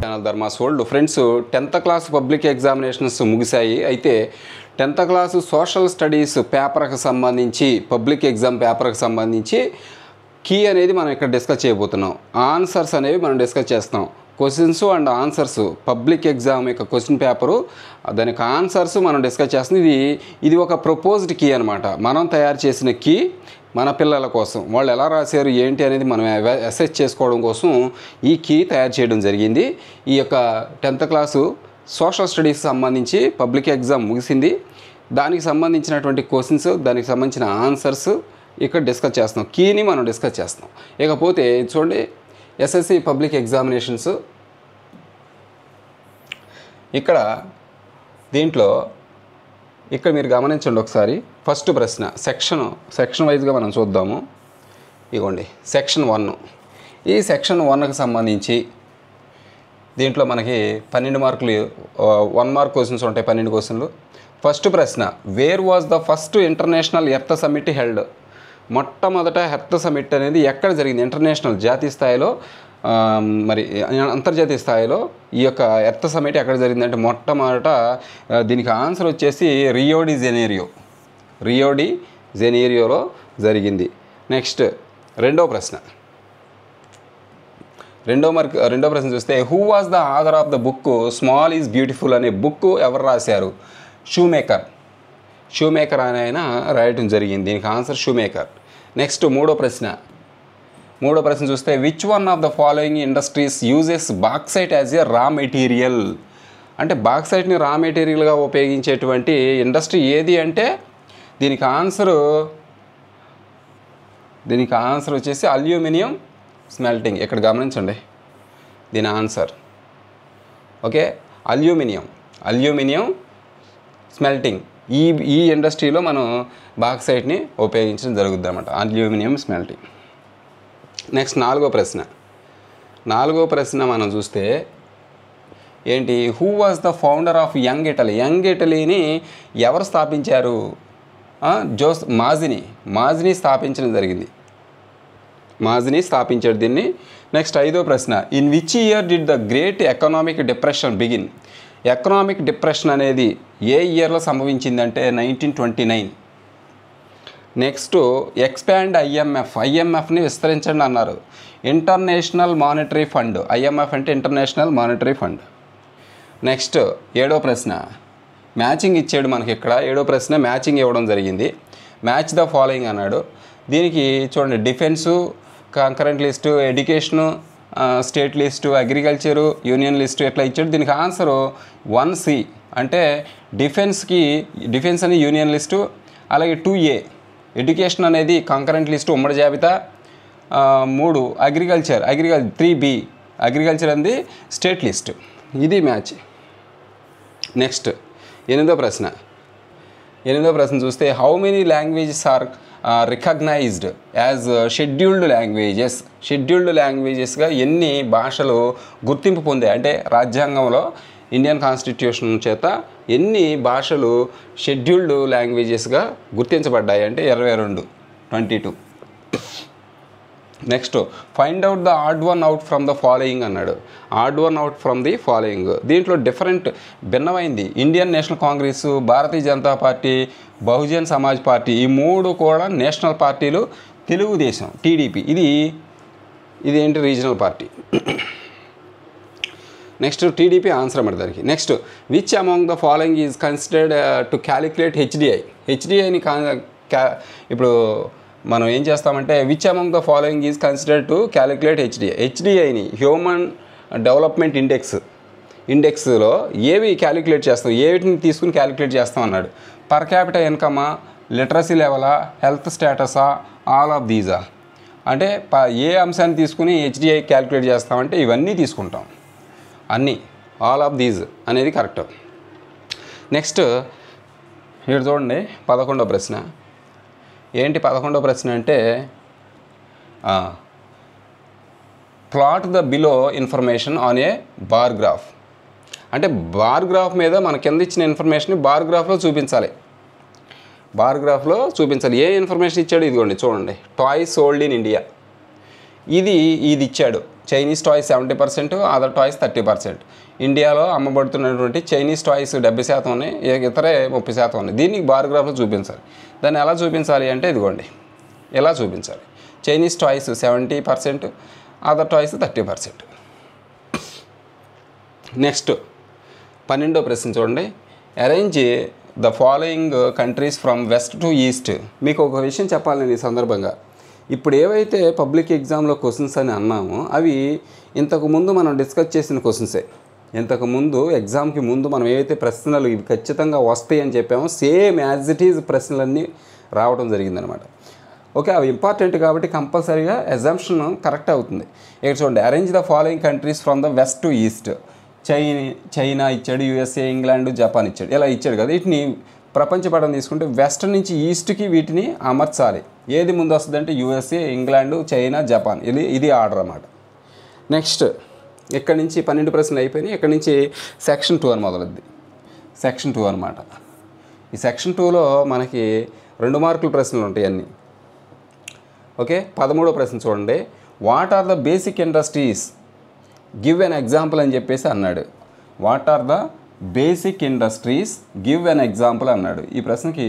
Channel Dharmas world. Friends, 10th class public examinations ముగిశాయి. అయితే 10th class social studies పేపర్కి సంబంధించి, పబ్లిక్ ఎగ్జామ్ పేపర్కి సంబంధించి కీ అనేది మనం ఇక్కడ డిస్కస్ చేయబోతున్నాం. ఆన్సర్స్ అనేవి మనం డిస్కస్ చేస్తాం. Questions and answers, public exam యొక్క క్వశ్చన్ పేపరు, దానికి ఆన్సర్స్ మనం డిస్కస్ చేస్తాం. ఇది ఒక ప్రపోజ్డ్ కీ అనమాట. మనం తయారు చేసిన కీ మన పిల్లల కోసం, వాళ్ళు ఎలా రాశారు ఏంటి అనేది మనం అసెస్ చేసుకోవడం కోసం ఈ కీ తయారు చేయడం జరిగింది. ఈ యొక్క 10th క్లాసు సోషల్ స్టడీస్ సంబంధించి పబ్లిక్ ఎగ్జామ్ ముగిసింది. దానికి సంబంధించినటువంటి క్వశ్చన్స్, దానికి సంబంధించిన ఆన్సర్స్ ఇక్కడ డిస్కస్ చేస్తాం. కీని మనం డిస్కస్ చేస్తాం. ఇకపోతే చూడండి, ఎస్ఎస్సి పబ్లిక్ ఎగ్జామినేషన్స్ ఇక్కడ దీంట్లో ఇక్కడ మీరు గమనించండి ఒకసారి. ఫస్ట్ ప్రశ్న సెక్షన్ వైజ్గా మనం చూద్దాము. ఇగోండి సెక్షన్ 1. ఈ సెక్షన్ 1కి సంబంధించి దీంట్లో మనకి 12 మార్కులు, 1 మార్క్ క్వశ్చన్స్ ఉంటాయి, 12 క్వశ్చన్లు. ఫస్ట్ ప్రశ్న, where was the first international earth summit held? మొట్టమొదట ఎర్త్ సమిట్ అనేది ఎక్కడ జరిగింది? ఇంటర్నేషనల్, జాతీయ స్థాయిలో, మరి అంతర్జాతీయ స్థాయిలో ఈ యొక్క ఎర్త్ సమిట్ ఎక్కడ జరిగిందంటే మొట్టమొదట దీనికి ఆన్సర్ వచ్చేసి రియో డి జెనీరియోలో జరిగింది. నెక్స్ట్ రెండో ప్రశ్న చూస్తే, who was the author of the book small is beautiful అనే బుక్ ఎవరు రాశారు? షూమేకర్ అని ఆయన రాయటం జరిగింది. దీనికి ఆన్సర్ షూమేకర్. నెక్స్ట్ మూడో ప్రశ్న చూస్తే, which one of the following industries uses bauxite as a raw material? అంటే బాక్సైట్ని రా మెటీరియల్గా ఉపయోగించేటువంటి ఇండస్ట్రీ ఏది అంటే దీనికి ఆన్సర్ వచ్చేసి అల్యూమినియం స్మెల్టింగ్. ఇక్కడ గమనించండి దీని ఆన్సర్. Okay, aluminium smelting. ఈ ఇండస్ట్రీలో మనం బాక్సైట్ని ఉపయోగించడం జరుగుతుంది అన్నమాట, అల్యూమినియం స్మెల్టింగ్. నెక్స్ట్ నాలుగో ప్రశ్న మనం చూస్తే ఏంటి? Who was the founder of young ఇటలీని ఎవరు స్థాపించారు? మాజిని స్థాపించడం జరిగింది. మాజిని స్థాపించాడు దీన్ని. నెక్స్ట్ ఐదో ప్రశ్న, in which year did the great economic depression begin? Economic depression అనేది ఏ ఇయర్లో సంభవించిందంటే 1929. నెక్స్ట్ ఎక్స్పాండ్ ఐఎంఎఫ్ని విస్తరించండి అన్నారు. ఇంటర్నేషనల్ మానిటరీ ఫండ్, ఐఎంఎఫ్ అంటే ఇంటర్నేషనల్ మానిటరీ ఫండ్. నెక్స్ట్ ఏడో ప్రశ్న, మ్యాచింగ్ ఇచ్చాడు మనకి ఇక్కడ. ఏడో ప్రశ్న మ్యాచింగ్ ఇవ్వడం జరిగింది. మ్యాచ్ ద ఫాలోయింగ్ అన్నాడు. దీనికి చూడండి, defence, concurrent list, education, state list, agriculture, union list ఇట్లా ఇచ్చాడు. దీనికి ఆన్సరు 1C అంటే డిఫెన్స్ అని యూనియన్ లిస్టు, అలాగే 2A ఎడ్యుకేషన్ అనేది కంకరెంట్ లిస్టు ఉమ్మడి జాబితా, 3 అగ్రికల్చర్ 3B అగ్రికల్చర్ అనేది స్టేట్ లిస్టు. ఇది మ్యాచ్. నెక్స్ట్ ఎనిమిదో ప్రశ్న చూస్తే, how many languages are recognised as scheduled లాంగ్వేజెస్గా ఎన్ని భాషలు గుర్తింపు పొందాయి? అంటే రాజ్యాంగంలో, ఇండియన్ కాన్స్టిట్యూషన్ చేత ఎన్ని భాషలు షెడ్యూల్డ్ లాంగ్వేజెస్గా గుర్తించబడ్డాయి అంటే 22. Next find out the odd one out from the following అన్నాడు. Odd one out from the following దీంట్లో భిన్నమైంది. Indian National Congress, Bharatiya Janata party, Bahujan Samaj party, ఈ 3 కూడా నేషనల్ పార్టీలు. తెలుగుదేశం టీడీపీ ఇది ఏంటి? Regional party. Next TDP answer అన్నమాట దానికి. Next which among the following is considered to calculate హెచ్డిఐని ఇప్పుడు మనం ఏం చేస్తామంటే, which among the following is considered to calculate హెచ్డిఐని human development ఇండెక్స్లో ఏవి క్యాలిక్యులేట్ చేస్తాం, ఏవిటిని తీసుకుని క్యాలిక్యులేట్ చేస్తాం అన్నాడు. పర్ క్యాపిటల్ ఇన్కమా, లిటరసీ లెవెలా, హెల్త్ స్టేటసా, ఆల్ ఆఫ్ దీజా? అంటే ఏ అంశాన్ని తీసుకుని హెచ్డిఐ క్యాలిక్యులేట్ చేస్తామంటే ఇవన్నీ తీసుకుంటాం, అన్నీ. ఆల్ ఆఫ్ దీస్ అనేది కరెక్ట్. నెక్స్ట్ ఇక్కడ చూడండి 11వ ప్రశ్న. ఏంటి 11వ ప్రశ్న అంటే, plot the below information on a bar graph. అంటే బార్ గ్రాఫ్ మీద మన కింద ఇచ్చిన ఇన్ఫర్మేషన్ బార్ గ్రాఫ్లో చూపించాలి. ఏ ఇన్ఫర్మేషన్ ఇచ్చాడు? ఇదిగోండి చూడండి, టాయ్స్ సోల్డ్ ఇన్ ఇండియా. ఇది ఇచ్చాడు. Chinese toys 70%, other toys 30%. ఇండియాలో అమ్మబడుతున్నటువంటి చైనీస్ టాయ్స్ 70% ఉన్నాయి, ఇతరే 30% ఉన్నాయి. దీన్ని బార్ గ్రాఫ్లో చూపించాలి. దాన్ని ఎలా చూపించాలి అంటే ఇదిగోండి, ఎలా చూపించాలి. Chinese toys 70%, other toys 30%. Next 12వ ప్రశ్న చూడండి. Arrange the following countries from west to east. మీకు ఒక విషయం చెప్పాలి నేను ఈ సందర్భంగా. ఇప్పుడు ఏవైతే పబ్లిక్ ఎగ్జామ్లో క్వశ్చన్స్ అని అన్నామో అవి ఇంతకుముందు మనం డిస్కస్ చేసిన క్వశ్చన్సే. ఇంతకుముందు ఎగ్జామ్కి ముందు మనం ఏవైతే ప్రశ్నలు ఇవి ఖచ్చితంగా వస్తాయి అని చెప్పామో సేమ్ యాజ్ ఇట్ ఈజ్ ప్రశ్నలన్నీ రావడం జరిగిందనమాట. ఓకే, అవి ఇంపార్టెంట్ కాబట్టి కంపల్సరీగా ఎగ్జామ్షన్ కరెక్ట్ అవుతుంది. ఇక్కడ చూడండి, arrange the following countries from the west to east. China ఇచ్చాడు, యూఎస్ఏ, ఇంగ్లాండ్, జపాన్ ఇచ్చాడు, ఇలా ఇచ్చాడు కదా. వీటిని ప్రపంచపటం తీసుకుంటే వెస్ట్ నుంచి ఈస్ట్కి వీటిని అమర్చాలి. ఏది ముందు వస్తుందంటే యూఎస్ఏ, ఇంగ్లాండ్, చైనా, జపాన్, ఇది ఆర్డర్ అన్నమాట. నెక్స్ట్ ఇక్కడ నుంచి 12 ప్రశ్నలు అయిపోయినాయి. ఇక్కడ నుంచి సెక్షన్ 2 అని మొదలవుద్ది. సెక్షన్ 2 అనమాట. ఈ సెక్షన్ 2లో మనకి 2 మార్కుల ప్రశ్నలు ఉంటాయి అన్నీ. ఓకే, 13వ ప్రశ్న చూడండి. What are the basic industries, give an example అని చెప్పేసి అన్నాడు. What are the basic industries, give an example అన్నాడు. ఈ ప్రశ్నకి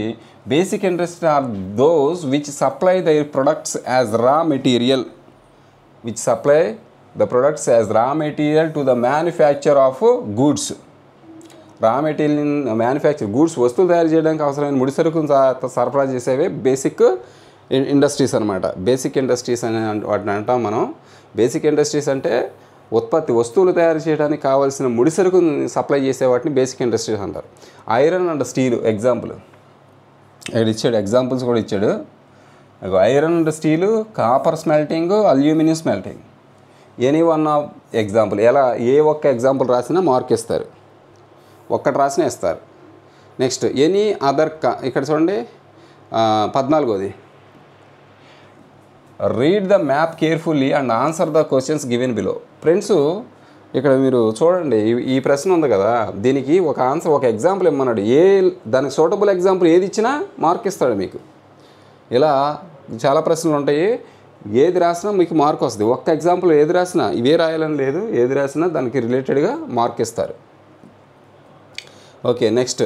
basic industry are those which supply their products as raw material, which supply the products as raw material to the manufacture of goods. Raw material manufacture goods, వస్తువులు తయారు చేయడానికి అవసరమైన ముడి సరుకును సరఫరా చేసేవే బేసిక్ ఇండస్ట్రీస్ అనమాట. బేసిక్ ఇండస్ట్రీస్ అని వాటిని అంటాం మనం. బేసిక్ ఇండస్ట్రీస్ అంటే ఉత్పత్తి, వస్తువులు తయారు చేయడానికి కావాల్సిన ముడి సరుకును సప్లై చేసే వాటిని బేసిక్ ఇండస్ట్రీస్ అంటారు. ఐరన్ అండ్ స్టీల్ ఎగ్జాంపుల్ ఇక్కడ ఇచ్చాడు, ఎగ్జాంపుల్స్ కూడా ఇచ్చాడు. Iron and steel, copper smelting, aluminium smelting, any one of example. ఎలా ఏ ఒక్క ఎగ్జాంపుల్ రాసినా మార్క్ ఇస్తారు, ఒక్కటి రాసినా ఇస్తారు. నెక్స్ట్ ఎనీ అదర్ ఇక్కడ చూడండి 14వది. Read the map carefully and answer the questions given below. Friends ఇక్కడ మీరు చూడండి, ఈ ప్రశ్న ఉంది కదా, దీనికి ఒక ఆన్సర్, ఒక ఎగ్జాంపుల్ ఇమ్మన్నాడు. దానికి సూటబుల్ ఎగ్జాంపుల్ ఏది ఇచ్చినా మార్క్ ఇస్తాడు మీకు. ఇలా చాలా ప్రశ్నలు ఉంటాయి, ఏది రాసినా మీకు మార్క్ వస్తుంది. ఒక్క ఎగ్జాంపుల్ ఏది రాసినా, ఇవే రాయాలని లేదు, ఏది రాసినా దానికి రిలేటెడ్గా మార్క్ ఇస్తారు. ఓకే, నెక్స్ట్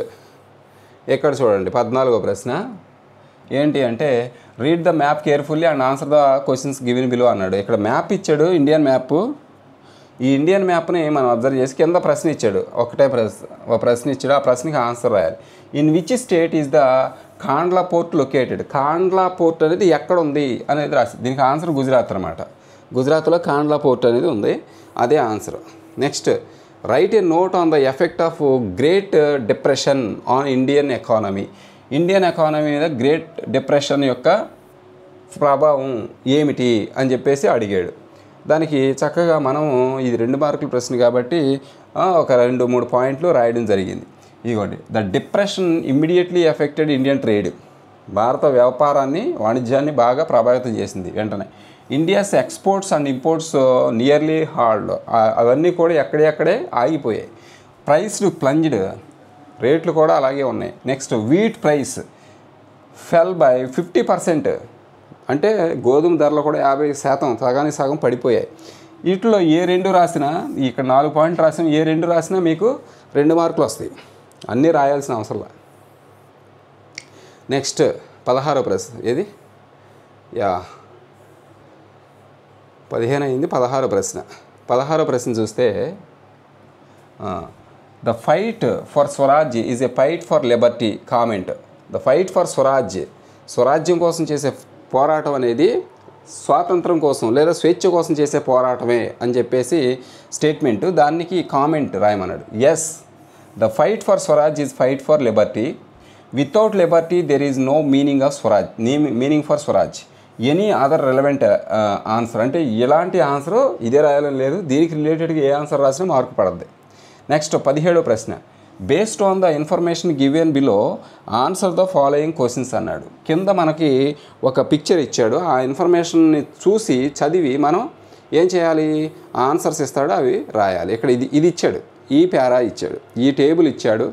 ఇక్కడ చూడండి 14వ ప్రశ్న ఏంటి అంటే read the map carefully and answer the questions given below అన్నాడు. ఇక్కడ మ్యాప్ ఇచ్చాడు, ఇండియన్ మ్యాప్. ఈ ఇండియన్ మ్యాప్ని మనం అబ్జర్వ్ చేసి కింద ప్రశ్న ఇచ్చాడు, ఒకటే ప్రశ్న ఇచ్చాడు. ఆ ప్రశ్నకి ఆన్సర్ రాయాలి. In which state is the Kandla port located. Kandla port అనేది ఎక్కడ ఉంది అనేది రాసి, దీనికి ఆన్సర్ గుజరాత్ అనమాట. గుజరాత్లో కాండ్లా పోర్ట్ అనేది ఉంది, అదే answer. Next right a note on the effect of great depression on Indian economy. Indian economy మీద గ్రేట్ డిప్రెషన్ యొక్క ప్రభావం ఏమిటి అని చెప్పేసి అడిగాడు. దానికి చక్కగా మనం ఇది 2 మార్కుల ప్రశ్న కాబట్టి ఒక 2-3 పాయింట్లు రాయడం జరిగింది. ఇదిగోండి, the depression immediately affected Indian trade. భారత వ్యాపారాన్ని, వాణిజ్యాన్ని బాగా ప్రభావితం చేసింది వెంటనే. India's exports and imports nearly halved, అవన్నీ కూడా ఎక్కడెక్కడే ఆగిపోయాయి. ప్రైస్లు ప్లంజ్డ్, రేట్లు కూడా అలాగే ఉన్నాయి. Next wheat price fell by 50%, అంటే గోధుమ ధరలు కూడా 50%, సగానికి సగం పడిపోయాయి. వీటిలో ఏ 2 రాసినా, ఇక్కడ 4 పాయింట్లు రాసినా, ఏ 2 రాసినా మీకు 2 మార్కులు వస్తాయి. అన్నీ రాయాల్సిన అవసరం. నెక్స్ట్ 16వ ప్రశ్న ఏది, 15 అయింది, 16వ ప్రశ్న. 16వ ప్రశ్న చూస్తే the fight for swaraj is a fight for Liberty. Comment. The fight for Swaraj, స్వరాజ్యం కోసం చేసే పోరాటం అనేది స్వాతంత్రం కోసం లేదా స్వేచ్ఛ కోసం చేసే పోరాటమే అని చెప్పేసి స్టేట్మెంటు. దానికి కామెంట్ రాయమన్నాడు. Yes, the fight for swaraj is fight for liberty. Without liberty there is no meaning of swaraj, meaning for swaraj. Any other relevant answer, అంటే ఎలాంటి ఆన్సరు ఇదే రాయాలని లేదు, దీనికి రిలేటెడ్గా ఏ ఆన్సర్ రాసినా మార్కు పడద్ది. నెక్స్ట్ 17వ ప్రశ్న. Based on the information given below answer the following questions అన్నాడు. కింద మనకి ఒక పిక్చర్ ఇచ్చాడు, ఆ ఇన్ఫర్మేషన్ని చూసి చదివి మనం ఏం చేయాలి, ఆన్సర్స్ ఇస్తాడు, అవి రాయాలి. ఇక్కడ ఇది ఇచ్చాడు, ఈ పారా ఇచ్చాడు, ఈ టేబుల్ ఇచ్చాడు.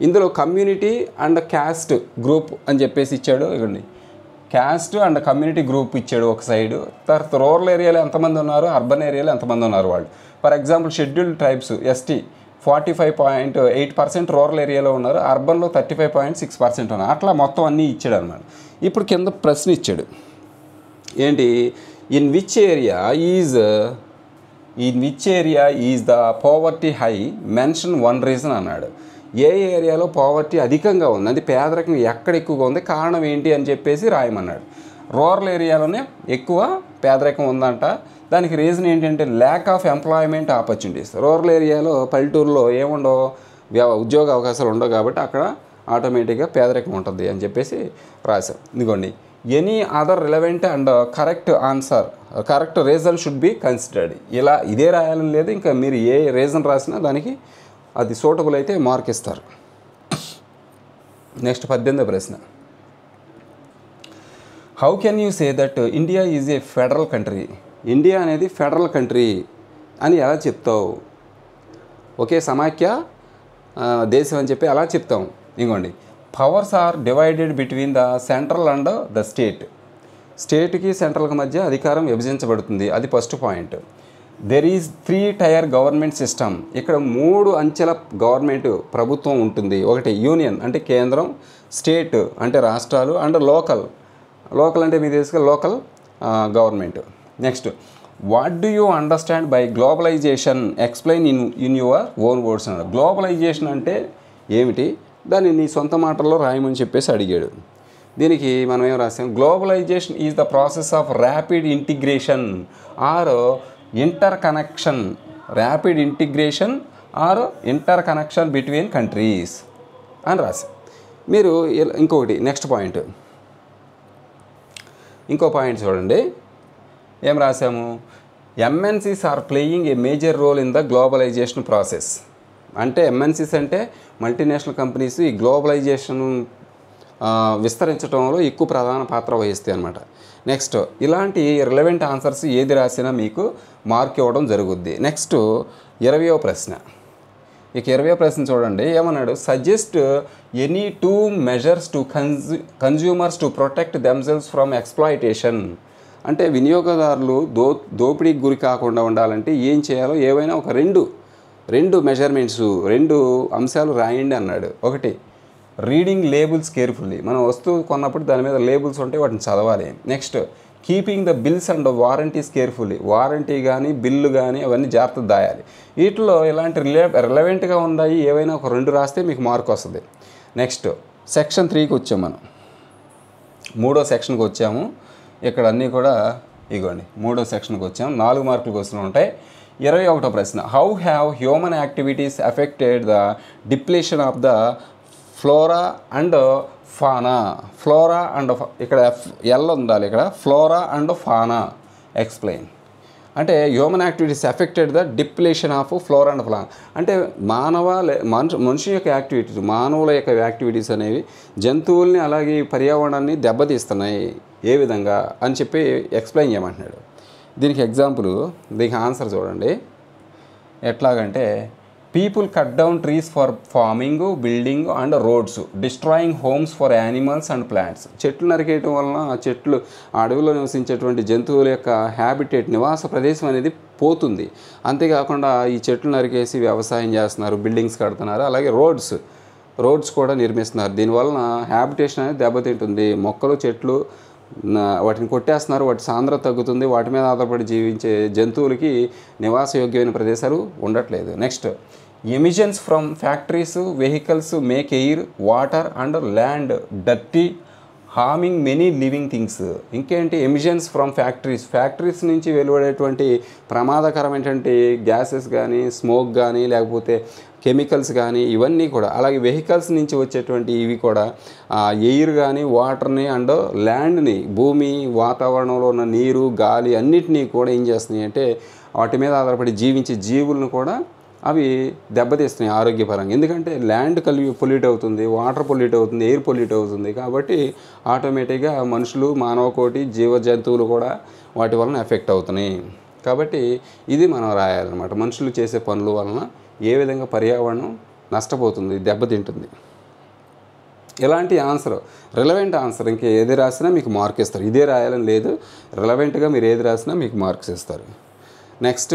ఇందులో కమ్యూనిటీ అండ్ క్యాస్ట్ గ్రూప్ అని చెప్పేసి ఇచ్చాడు. ఇవ్వండి, క్యాస్ట్ అండ్ కమ్యూనిటీ గ్రూప్ ఇచ్చాడు ఒక సైడు. తర్వాత రూరల్ ఏరియాలో ఎంతమంది ఉన్నారు, అర్బన్ ఏరియాలో ఎంతమంది ఉన్నారు వాళ్ళు. For example scheduled tribes ST 45.8% rural ఏరియాలో ఉన్నారు, అర్బన్లో 35.6% ఉన్నారు. అట్లా మొత్తం అన్నీ ఇచ్చాడు అనమాట. ఇప్పుడు కింద ప్రశ్న ఇచ్చాడు ఏంటి, in which area is the poverty high, mention one reason అన్నాడు. ఏ ఏరియాలో పోవర్టీ అధికంగా ఉంది, అది పేదరికం ఎక్కడ ఎక్కువగా ఉంది, కారణం ఏంటి అని చెప్పేసి రాయమన్నాడు. రూరల్ ఏరియాలోనే ఎక్కువ పేదరికం ఉందంట. దానికి రీజన్ ఏంటంటే lack of employment opportunities. Rural ఏరియాలో పల్లెటూరులో ఏముండవు, ఉద్యోగ అవకాశాలు ఉండవు, కాబట్టి అక్కడ ఆటోమేటిక్గా పేదరికం ఉంటుంది అని చెప్పేసి రాశాం. ఇదిగోండి, any other relevant and correct reason should be considered. ఇలా ఇదే రాయాలని లేదు, ఇంకా మీరు ఏ రీజన్ రాసినా దానికి అది సూటబుల్ అయితే మార్క్ ఇస్తారు. నెక్స్ట్ 18వ ప్రశ్న, how can you say that India is a federal country? India అనేది ఫెడరల్ కంట్రీ అని ఎలా చెప్తావు? ఒకే సమాఖ్య దేశం అని చెప్పి అలా చెప్తాం. ఇంకోండి, powers are divided between the central and the state. స్టేట్కి సెంట్రల్కి మధ్య అధికారం విభజించబడుతుంది, అది first point. There is 3 tier government system. ఇక్కడ 3 అంచెల గవర్నమెంట్ ప్రభుత్వం ఉంటుంది. ఒకటి యూనియన్ అంటే కేంద్రం, స్టేట్ అంటే రాష్ట్రాలు, అండ్ లోకల్ అంటే మీ తెలుసుగా local government. Next, what do you understand by globalisation, explain in your own words అన్నాడు. గ్లోబలైజేషన్ అంటే ఏమిటి, దాన్ని నీ సొంత మాటల్లో రాయమని చెప్పేసి అడిగాడు. దీనికి మనం ఏం రాసాం, globalisation is the process of rapid integration or interconnection between countries అని రాసాం. మీరు ఇంకొకటి నెక్స్ట్ పాయింట్, ఇంకో పాయింట్ చూడండి, ఏం రాసాము, MNCs are playing a major role in the globalisation process. అంటే ఎంఎన్సీస్ అంటే మల్టీనేషనల్ కంపెనీస్ ఈ గ్లోబలైజేషన్ విస్తరించడంలో ఎక్కువ ప్రధాన పాత్ర వహిస్తాయి అన్నమాట. నెక్స్ట్, ఇలాంటి రిలవెంట్ ఆన్సర్స్ ఏది రాసినా మీకు మార్క్ ఇవ్వడం జరుగుద్ది. నెక్స్ట్ 20వ ప్రశ్న. ఇక 20వ ప్రశ్న చూడండి, ఏమన్నాడు, suggest any 2 measures to consumers to protect themselves from exploitation. అంటే వినియోగదారులు దోపిడీకి గురి కాకుండా ఉండాలంటే ఏం చేయాలో ఏవైనా ఒక రెండు మెజర్మెంట్స్, 2 అంశాలు రాయండి అన్నాడు. ఒకటి, రీడింగ్ లేబుల్స్ కేర్ఫుల్లీ. మనం వస్తువు కొన్నప్పుడు దాని మీద లేబుల్స్ ఉంటే వాటిని చదవాలి. Next, keeping the bills and warranties carefully. Warranty కానీ బిల్లు కానీ అవన్నీ జాగ్రత్త దాయాలి. వీటిలో ఇలాంటి రిలవెంట్గా ఉన్నాయి ఏవైనా ఒక 2 రాస్తే మీకు మార్క్ వస్తుంది. నెక్స్ట్ సెక్షన్ 3కి వచ్చాము, మనం 3వ సెక్షన్కి వచ్చాము. ఇక్కడ అన్నీ కూడా ఇగోండి 3వ సెక్షన్కి వచ్చాము. 4 మార్కులు క్వశ్చన్లు ఉంటాయి. 21వ ప్రశ్న, how have human activities affected the depletion of the flora and fauna. ఇక్కడ ఎల్ ఉండాలి, ఇక్కడ ఫ్లోరా అండ్ ఫానా ఎక్స్ప్లెయిన్. అంటే human activities affected the depletion of flora and fauna అంటే మనిషి యొక్క యాక్టివిటీస్, మానవుల యొక్క యాక్టివిటీస్ అనేవి జంతువుల్ని అలాగే పర్యావరణాన్ని దెబ్బతీస్తున్నాయి ఏ విధంగా అని చెప్పి ఎక్స్ప్లెయిన్ చేయమంటున్నాడు. దీనికి ఎగ్జాంపుల్, దీనికి ఆన్సర్ చూడండి ఎట్లాగంటే, people cut down trees for farming, building and roads, destroying homes for animals and plants. చెట్లు నరికేయటం వలన చెట్లు అడవిలో నివసించేటువంటి జంతువుల యొక్క హ్యాబిటేట్, నివాస ప్రదేశం అనేది పోతుంది. అంతేకాకుండా ఈ చెట్లు నరికేసి వ్యవసాయం చేస్తున్నారు, బిల్డింగ్స్ కడుతున్నారు, అలాగే రోడ్స్ కూడా నిర్మిస్తున్నారు. దీనివలన హ్యాబిటేషన్ అనేది దెబ్బతింటుంది. మొక్కలు చెట్లు వాటిని కొట్టేస్తున్నారు, వాటి సాంద్రత తగ్గుతుంది, వాటి మీద ఆధారపడి జీవించే జంతువులకి నివాసయోగ్యమైన ప్రదేశాలు ఉండట్లేదు. Next, emissions from factories, vehicles make air, water and land dirty, harming many living things. ఇంకేంటి, ఎమిషన్స్ ఫ్రమ్ ఫ్యాక్టరీస్ నుంచి వెలువడేటువంటి ప్రమాదకరమైనటువంటి గ్యాసెస్ కానీ, స్మోక్ కానీ, లేకపోతే కెమికల్స్ కానీ, ఇవన్నీ కూడా. అలాగే వెహికల్స్ నుంచి వచ్చేటువంటి ఇవి కూడా ఎయిర్ కానీ, వాటర్ని అండ్ ల్యాండ్ని, భూమి వాతావరణంలో ఉన్న నీరు గాలి అన్నిటినీ కూడా ఏం చేస్తున్నాయి అంటే వాటి మీద ఆధారపడి జీవించే జీవులను కూడా అవి దెబ్బతీస్తున్నాయి ఆరోగ్యపరంగా. ఎందుకంటే ల్యాండ్ పొల్యూట్ అవుతుంది, వాటర్ పొల్యూట్ అవుతుంది, ఎయిర్ పొల్యూట్ అవుతుంది. కాబట్టి ఆటోమేటిక్గా మనుషులు, మానవ కోటి, జీవ జంతువులు కూడా వాటి వలన ఎఫెక్ట్ అవుతున్నాయి. కాబట్టి ఇది మనం రాయాలన్నమాట. మనుషులు చేసే పనుల వలన ఏ విధంగా పర్యావరణం నష్టపోతుంది, దెబ్బతింటుంది. ఇలాంటి ఆన్సర్ రిలవెంట్ ఆన్సర్ ఇంకా ఏది రాసినా మీకు మార్క్ ఇస్తారు. ఇదే రాయాలని లేదు, రిలవెంట్గా మీరు ఏది రాసినా మీకు మార్క్స్ ఇస్తారు. నెక్స్ట్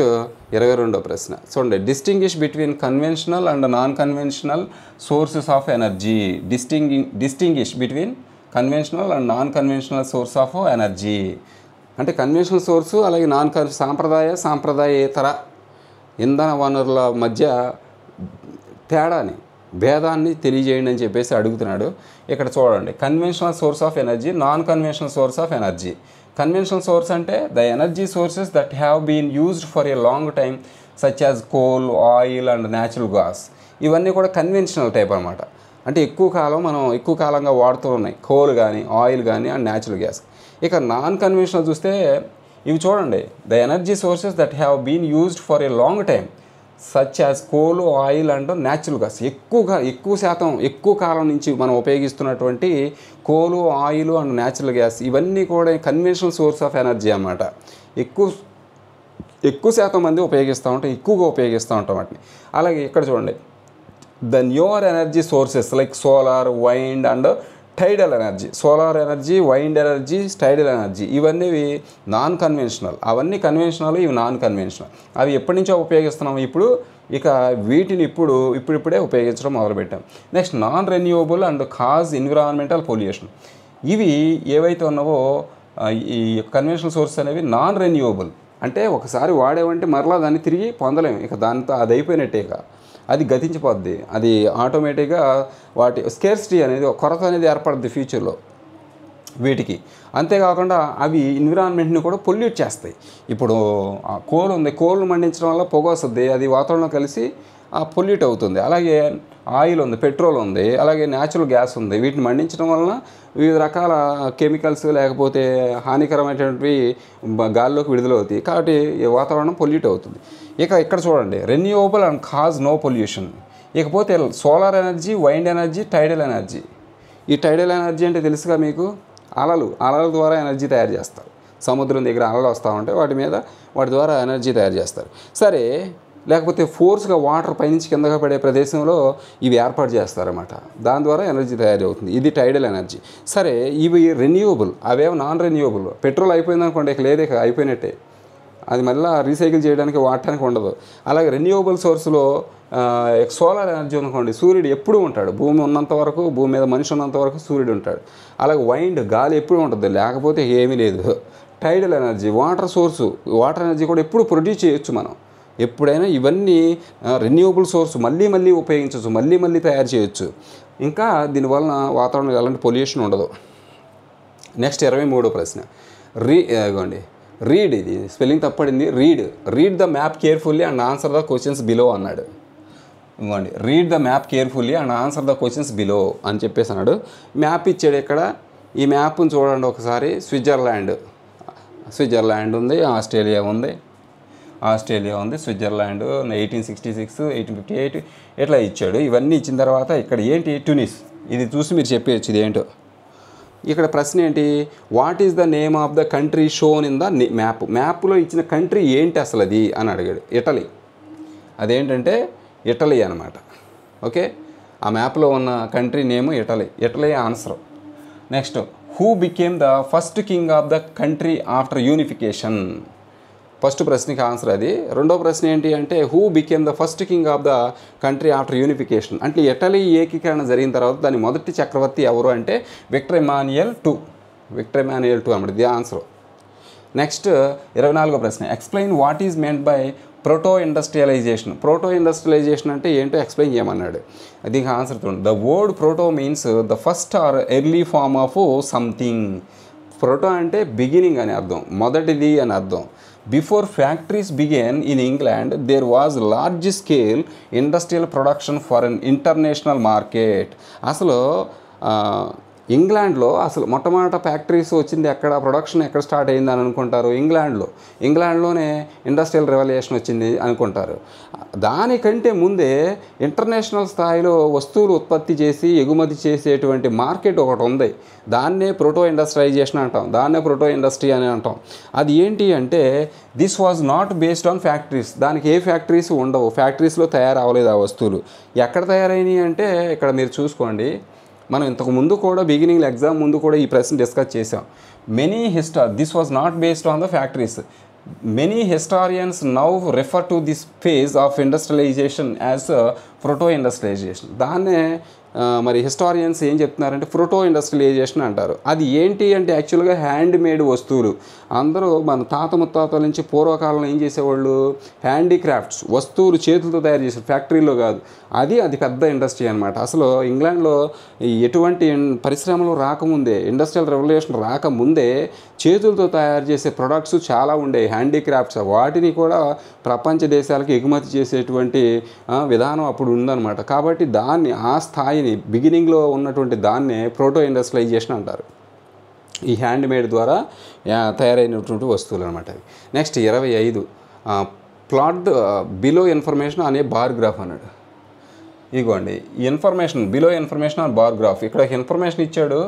22వ ప్రశ్న చూడండి. Distinguish between conventional and non conventional sources of energy. Distinguish between conventional and non conventional source of energy అంటే కన్వెన్షనల్ సోర్సు అలాగే సాంప్రదాయేతర ఇంధన వనరుల మధ్య తేడాని భేదాన్ని తెలియజేయండి అని చెప్పేసి అడుగుతున్నాడు. ఇక్కడ చూడండి, conventional source of energy, non conventional source of energy. Conventional source అంటే the energy sources that have been used for a long time such as coal, oil and natural gas. ఇవన్నీ కూడా కన్వెన్షనల్ టైప్ అనమాట. అంటే ఎక్కువ కాలంగా వాడుతూ ఉన్నాయి coal కానీ ఆయిల్ కానీ అండ్ న్యాచురల్ గ్యాస్. ఇక నాన్ కన్వెన్షనల్ చూస్తే ఇవి చూడండి, the energy sources that have been used for a long time such as coal, oil and natural gas. ఎక్కువ కాలం నుంచి మనం ఉపయోగిస్తున్నటువంటి కోలు, ఆయిల్ అండ్ న్యాచురల్ గ్యాస్ ఇవన్నీ కూడా కన్వెన్షనల్ సోర్స్ ఆఫ్ ఎనర్జీ అన్నమాట. ఎక్కువ శాతం మంది ఎక్కువగా ఉపయోగిస్తూ ఉంటాం వాటిని. అలాగే ఇక్కడ చూడండి, the newer energy sources like solar, wind and టైడల్ energy. Solar energy, wind energy, tidal energy ఇవన్నీ నాన్ కన్వెన్షనల్. అవన్నీ కన్వెన్షనల్, ఇవి నాన్ కన్వెన్షనల్. అవి ఎప్పటి నుంచో ఉపయోగిస్తున్నాం, ఇక వీటిని ఇప్పుడిప్పుడే ఉపయోగించడం మొదలుపెట్టాం. Next non renewable and cause environmental pollution. ఇవి ఏవైతే ఉన్నావో ఈ కన్వెన్షనల్ సోర్సెస్ అనేవి నాన్ రెన్యూవబుల్. అంటే ఒకసారి వాడేవంటే మరలా దాన్ని తిరిగి పొందలేము, ఇక దాంతో అది అయిపోయినట్టే, అది గతించిపోద్ది. అది ఆటోమేటిక్గా వాటి స్కేర్సిటీ అనేది, కొరత అనేది ఏర్పడుద్ది ఫ్యూచర్లో వీటికి. అంతేకాకుండా అవి ఎన్విరాన్మెంట్ని కూడా పొల్యూట్ చేస్తాయి. ఇప్పుడు కోల్ మండించడం వల్ల పొగ వస్తుంది, అది వాతావరణంలో కలిసి పొల్యూట్ అవుతుంది. అలాగే ఆయిల్ ఉంది, పెట్రోల్ ఉంది, అలాగే న్యాచురల్ గ్యాస్ ఉంది. వీటిని మండించడం వలన వివిధ రకాల కెమికల్స్ లేకపోతే హానికరమైనటువంటివి గాల్లోకి విడుదలవుతాయి. కాబట్టి వాతావరణం పొల్యూట్ అవుతుంది. ఇక్కడ చూడండి, renewable and cause no pollution. ఇకపోతే solar energy, wind energy, tidal energy. ఈ టైడల్ ఎనర్జీ అంటే తెలుసుగా మీకు, అలల ద్వారా ఎనర్జీ తయారు చేస్తారు. సముద్రం దగ్గర అలలు వస్తూ ఉంటాయి, వాటి ద్వారా ఎనర్జీ తయారు చేస్తారు. సరే, లేకపోతే ఫోర్స్గా వాటర్ పైనుంచి కిందగా పడే ప్రదేశంలో ఇవి ఏర్పాటు చేస్తారన్నమాట. దాని ద్వారా ఎనర్జీ తయారవుతుంది. ఇది టైడల్ ఎనర్జీ. సరే, ఇవి రెన్యూవబుల్, అవేమో నాన్ రెన్యూవబుల్. పెట్రోల్ అయిపోయిందనుకోండి, ఇక అయిపోయినట్టే, అది మళ్ళీ రీసైకిల్ చేయడానికి వాడటానికి ఉండదు. అలాగే రెన్యూవబుల్ సోర్స్లో సోలార్ ఎనర్జీ అనుకోండి, సూర్యుడు ఎప్పుడూ ఉంటాడు. భూమి ఉన్నంత వరకు, భూమి మీద మనిషి ఉన్నంత వరకు సూర్యుడు ఉంటాడు. అలాగే వైండ్, గాలి ఎప్పుడూ ఉంటుంది, లేకపోతే ఏమీ లేదు. టైడల్ ఎనర్జీ, వాటర్ ఎనర్జీ కూడా ఎప్పుడు ప్రొడ్యూస్ చేయొచ్చు మనం. ఎప్పుడైనా ఇవన్నీ రెన్యూవబుల్ సోర్స్, మళ్ళీ ఉపయోగించవచ్చు, మళ్ళీ తయారు చేయొచ్చు. ఇంకా దీనివలన వాతావరణంలో ఎలాంటి పొల్యూషన్ ఉండదు. నెక్స్ట్ 23వ ప్రశ్న. రీడ్, ఇది స్పెల్లింగ్ తప్పడింది. Read the map carefully and answer the questions below అన్నాడు. ఇవ్వండి, read the map carefully and answer the questions below అని చెప్పేసి అన్నాడు. మ్యాప్ ఇచ్చాడు ఇక్కడ. ఈ మ్యాప్ని చూడండి ఒకసారి. స్విట్జర్లాండ్ ఉంది, ఆస్ట్రేలియా ఉంది, స్విట్జర్లాండ్ 1866, 1858 ఇట్లా ఇచ్చాడు. ఇవన్నీ ఇచ్చిన తర్వాత ఇక్కడ ఏంటి, ట్యూనిస్. ఇది చూసి మీరు చెప్పేయచ్చు ఇది ఏంటో. ఇక్కడ ప్రశ్న ఏంటి, what is the name of the country shown in the మ్యాప్లో ఇచ్చిన కంట్రీ ఏంటి అసలు అది అని అడిగాడు. ఇటలీ. అదేంటంటే ఇటలీ అనమాట. ఓకే, ఆ మ్యాప్లో ఉన్న country name Italy answer. Next, who became the first king of the country after unification. First ప్రశ్నకి ఆన్సర్ అది. రెండో ప్రశ్న ఏంటి అంటే, who became the first king of the country after unification. అంటే ఇటలీ ఏకీకరణ జరిగిన తర్వాత దాని మొదటి చక్రవర్తి ఎవరు అంటే విక్టర్ ఎమాన్యుయల్ II అన్నమాట. ఇది ఆన్సర్. నెక్స్ట్ 24వ ప్రశ్న. Explain what is meant by proto industrialisation అంటే ఏంటో ఎక్స్ప్లెయిన్ చేయమన్నాడు. దీనికి ఆన్సర్ చూడండి. The word proto means the first or early form of something. Proto అంటే బిగినింగ్ అని అర్థం, మొదటిది అని అర్థం. Before factories began in England, there was large scale industrial production for an international market. అసలు ఇంగ్లాండ్లో అసలు మొట్టమొదట ఫ్యాక్టరీస్ వచ్చింది ఎక్కడ, ప్రొడక్షన్ ఎక్కడ స్టార్ట్ అయింది అని అనుకుంటారు, ఇంగ్లాండ్లోనే ఇండస్ట్రియల్ రెవల్యూషన్ వచ్చింది అనుకుంటారు. దానికంటే ముందే ఇంటర్నేషనల్ స్థాయిలో వస్తువులు ఉత్పత్తి చేసి ఎగుమతి చేసేటువంటి మార్కెట్ ఒకటి ఉంది. దాన్నే ప్రోటో ఇండస్ట్రియలైజేషన్ అంటాం, దాన్నే ప్రోటో ఇండస్ట్రీ అని అంటాం. అది ఏంటి అంటే, this was not based on factories. దానికి ఏ ఫ్యాక్టరీస్ ఉండవు, ఫ్యాక్టరీస్లో తయారవ్వలేదు ఆ వస్తువులు. ఎక్కడ తయారైనవి అంటే ఇక్కడ మీరు చూసుకోండి, మనం ఇంతకు ముందు కూడా బిగినింగ్ ఎగ్జామ్ ముందు కూడా ఈ ప్రశ్న డిస్కస్ చేసాం. This was not based on the factories. Many historians now refer to this phase of industrialization as proto-industrialization. దాన్నే మరి హిస్టారియన్స్ ఏం చెప్తున్నారంటే ప్రోటో ఇండస్ట్రియలైజేషన్ అంటారు. అది ఏంటి అంటే యాక్చువల్గా హ్యాండ్ మేడ్ వస్తువులు. అందరూ మన తాత ముత్తాతల నుంచి పూర్వకాలంలో ఏం చేసేవాళ్ళు, హ్యాండీక్రాఫ్ట్స్ వస్తువులు చేతులతో తయారు చేసారు, ఫ్యాక్టరీలో కాదు. అది పెద్ద ఇండస్ట్రీ అనమాట. అసలు ఇంగ్లాండ్లో ఎటువంటి పరిశ్రమలు రాకముందే, ఇండస్ట్రియల్ రెవల్యూషన్ రాకముందే చేతులతో తయారు చేసే ప్రొడక్ట్స్ చాలా ఉండేవి, హ్యాండీక్రాఫ్ట్స్. వాటిని కూడా ప్రపంచ దేశాలకు ఎగుమతి చేసేటువంటి విధానం అప్పుడు ఉందన్నమాట. కాబట్టి దాన్ని ఆ స్థాయిని బిగినింగ్లో ఉన్నటువంటి దాన్నే ప్రోటో ఇండస్ట్రియలైజేషన్ అంటారు. ఈ హ్యాండ్ మేడ్ ద్వారా తయారైనటువంటి వస్తువులు అనమాట. నెక్స్ట్ 25 ప్లాట్ బిలో ఇన్ఫర్మేషన్ అనే బార్ గ్రాఫ్ అన్నాడు. ఇదిగోండి information below information on bar graph. ఇక్కడ ఇన్ఫర్మేషన్ ఇచ్చాడు,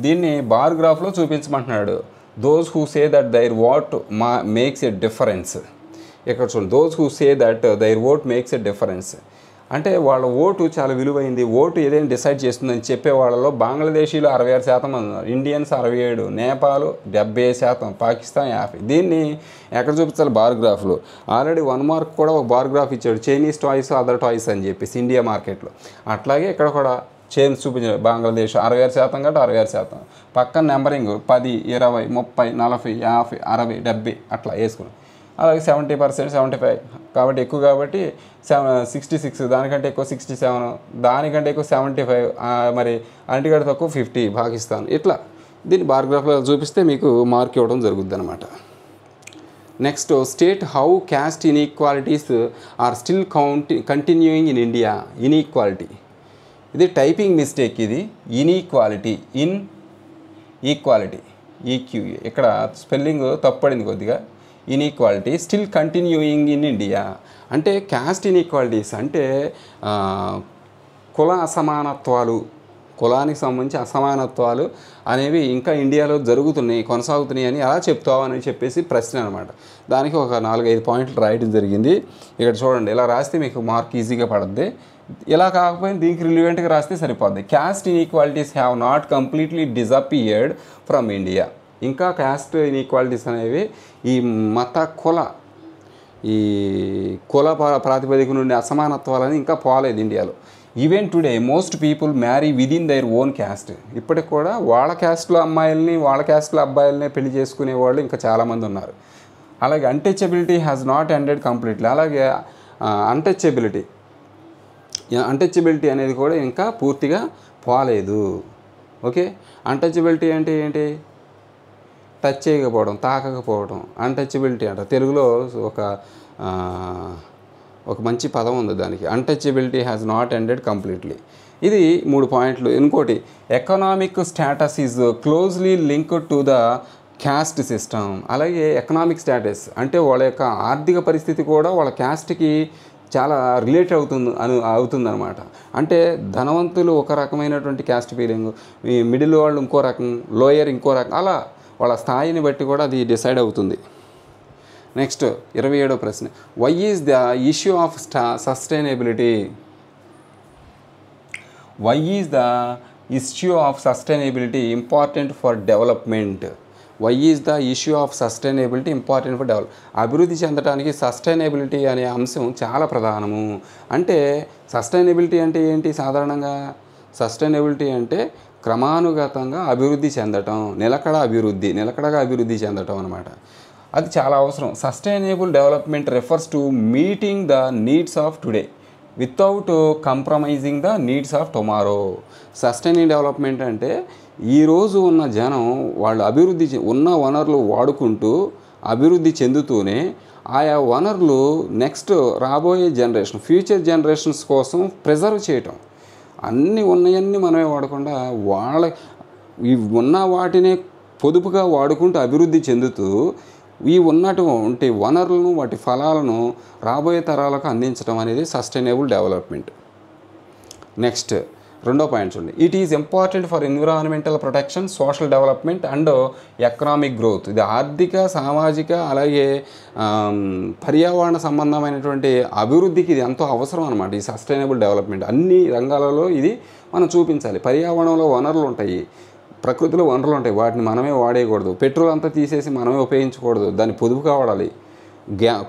దీన్ని బార్ గ్రాఫ్లో చూపించమంటున్నాడు. Those who say that their vote makes a difference. ఇక్కడ చూడండి, those who say that their vote makes a difference అంటే వాళ్ళ ఓటు చాలా విలువైంది, ఓటు ఏదైనా డిసైడ్ చేస్తుందని చెప్పే వాళ్ళలో బంగ్లాదేశీలు 66% ఉన్నారు, ఇండియన్స్ 67%, నేపాల్ 70%, పాకిస్తాన్ 50%. దీన్ని ఎక్కడ చూపించాలి, బార్ గ్రాఫ్లో. ఆల్రెడీ 1 మార్క్ కూడా ఒక బార్ గ్రాఫ్ ఇచ్చాడు, చైనీస్ టాయ్స్ అదర్ టాయ్స్ అని చెప్పేసి ఇండియా మార్కెట్లో. అట్లాగే ఇక్కడ కూడా చైన్స్ చూపించాడు. బంగ్లాదేశ్ 66% కాబట్టి 66%, పక్కన నెంబరింగ్ 10, 20, 30, 40, 50, 60, 70 అట్లా వేసుకున్నాం. అలాగే 70%, 75 కాబట్టి ఎక్కువ, కాబట్టి 66, దానికంటే ఎక్కువ 67, దానికంటే ఎక్కువ 75, మరి అన్నిటికంటే తక్కువ 50 పాకిస్తాన్. ఇట్లా దీన్ని బార్గ్రాఫ్లో చూపిస్తే మీకు మార్క్ ఇవ్వడం జరుగుద్ది అనమాట. Next, state how caste inequalities are still continuing in India. Inequality ఇది టైపింగ్ మిస్టేక్. ఇది ఇన్ఈక్వాలిటీ, ఈక్వాలిటీ, ఈక్యూఏ ఇక్కడ స్పెల్లింగ్ తప్పడింది కొద్దిగా. Inequality still continuing in India అంటే క్యాస్ట్ ఇన్ఈక్వాలిటీస్ అంటే కుల అసమానత్వాలు, కులానికి సంబంధించి అసమానత్వాలు అనేవి ఇంకా ఇండియాలో జరుగుతున్నాయి, కొనసాగుతున్నాయి అని ఎలా చెప్తావని చెప్పేసి ప్రశ్న అనమాట. దానికి ఒక 4-5 పాయింట్లు రాయడం జరిగింది. ఇక్కడ చూడండి, ఇలా రాస్తే మీకు మార్క్ ఈజీగా పడుద్ది. ఇలా కాకపోయినా దీనికి రిలివెంట్గా రాస్తే సరిపోద్ది. Caste inequalities have not completely disappeared from India. ఇంకా క్యాస్ట్ ఇన్ఈక్వాలిటీస్ అనేవి ఈ మత కుల ప్రాతిపదిక నుండి అసమానత్వాలని ఇంకా పోలేదు ఇండియాలో. Even today most people marry within their own caste. ఇప్పటికి కూడా వాళ్ళ క్యాస్ట్లో అమ్మాయిల్ని, వాళ్ళ క్యాస్ట్లో అబ్బాయిల్ని పెళ్లి చేసుకునే వాళ్ళు ఇంకా చాలామంది ఉన్నారు. అలాగే untouchability has not ended completely. అలాగే అన్టచబిలిటీ అనేది కూడా ఇంకా పూర్తిగా పోలేదు. ఓకే, అన్టచబిలిటీ అంటే ఏంటి? టచ్ చేయకపోవడం, తాకకపోవడం అన్టచబిలిటీ అంట. తెలుగులో ఒక మంచి పదం ఉంది దానికి, untouchability has not ended completely. ఇది 3 పాయింట్లు. ఇంకోటి, economic status is closely linked to the cast system. అలాగే ఎకనామిక్ స్టేటస్ అంటే వాళ్ళ యొక్క ఆర్థిక పరిస్థితి కూడా వాళ్ళ క్యాస్ట్కి చాలా రిలేట్ అవుతుందన్నమాట. అంటే ధనవంతులు ఒక రకమైనటువంటి క్యాస్ట్ ఫీలింగ్, మిడిల్ వాళ్ళు ఇంకో రకం, లోయర్ ఇంకో రకం, అలా వాళ్ళ స్థాయిని బట్టి కూడా అది డిసైడ్ అవుతుంది. నెక్స్ట్ 27వ ప్రశ్న, why is the issue of sustainability? Why is the issue of sustainability important for development? Why is the issue of sustainability important for అభివృద్ధి చెందడానికి సస్టైనబిలిటీ అనే అంశం చాలా ప్రధానము. అంటే సస్టైనబిలిటీ అంటే ఏంటి? సాధారణంగా సస్టైనబిలిటీ అంటే క్రమానుగతంగా అభివృద్ధి చెందటం, నిలకడగా అభివృద్ధి చెందటం అనమాట. అది చాలా అవసరం. Sustainable development refers to meeting the needs of today without compromising the needs of tomorrow. Sustaining development అంటే ఈరోజు ఉన్న జనం వాళ్ళు ఉన్న వనరులు వాడుకుంటూ అభివృద్ధి చెందుతూనే ఆయా వనరులు నెక్స్ట్ రాబోయే జనరేషన్, ఫ్యూచర్ జనరేషన్స్ కోసం ప్రిజర్వ్ చేయటం. అన్నీ ఉన్నాయన్నీ మనమే వాడకుండా ఉన్న వాటినే పొదుపుగా వాడుకుంటూ అభివృద్ధి చెందుతూ ఈ ఉన్నటువంటి వనరులను, వాటి ఫలాలను రాబోయే తరాలకు అందించడం అనేది సస్టైనబుల్ డెవలప్మెంట్. నెక్స్ట్, రెండో పాయింట్ చూడండి, it is important for environmental protection, social development and economic growth. ఇది ఆర్థిక, సామాజిక అలాగే పర్యావరణ సంబంధమైనటువంటి అభివృద్ధికి ఇది ఎంతో అవసరం అనమాట. ఈ సస్టైనబుల్ డెవలప్మెంట్ అన్ని రంగాలలో ఇది మనం చూపించాలి. పర్యావరణంలో వనరులు ఉంటాయి, ప్రకృతిలో వనరులు ఉంటాయి, వాటిని మనమే వాడేయకూడదు. పెట్రోల్ అంతా తీసేసి మనమే ఉపయోగించకూడదు, దాన్ని పొదుపుగా వాడాలి.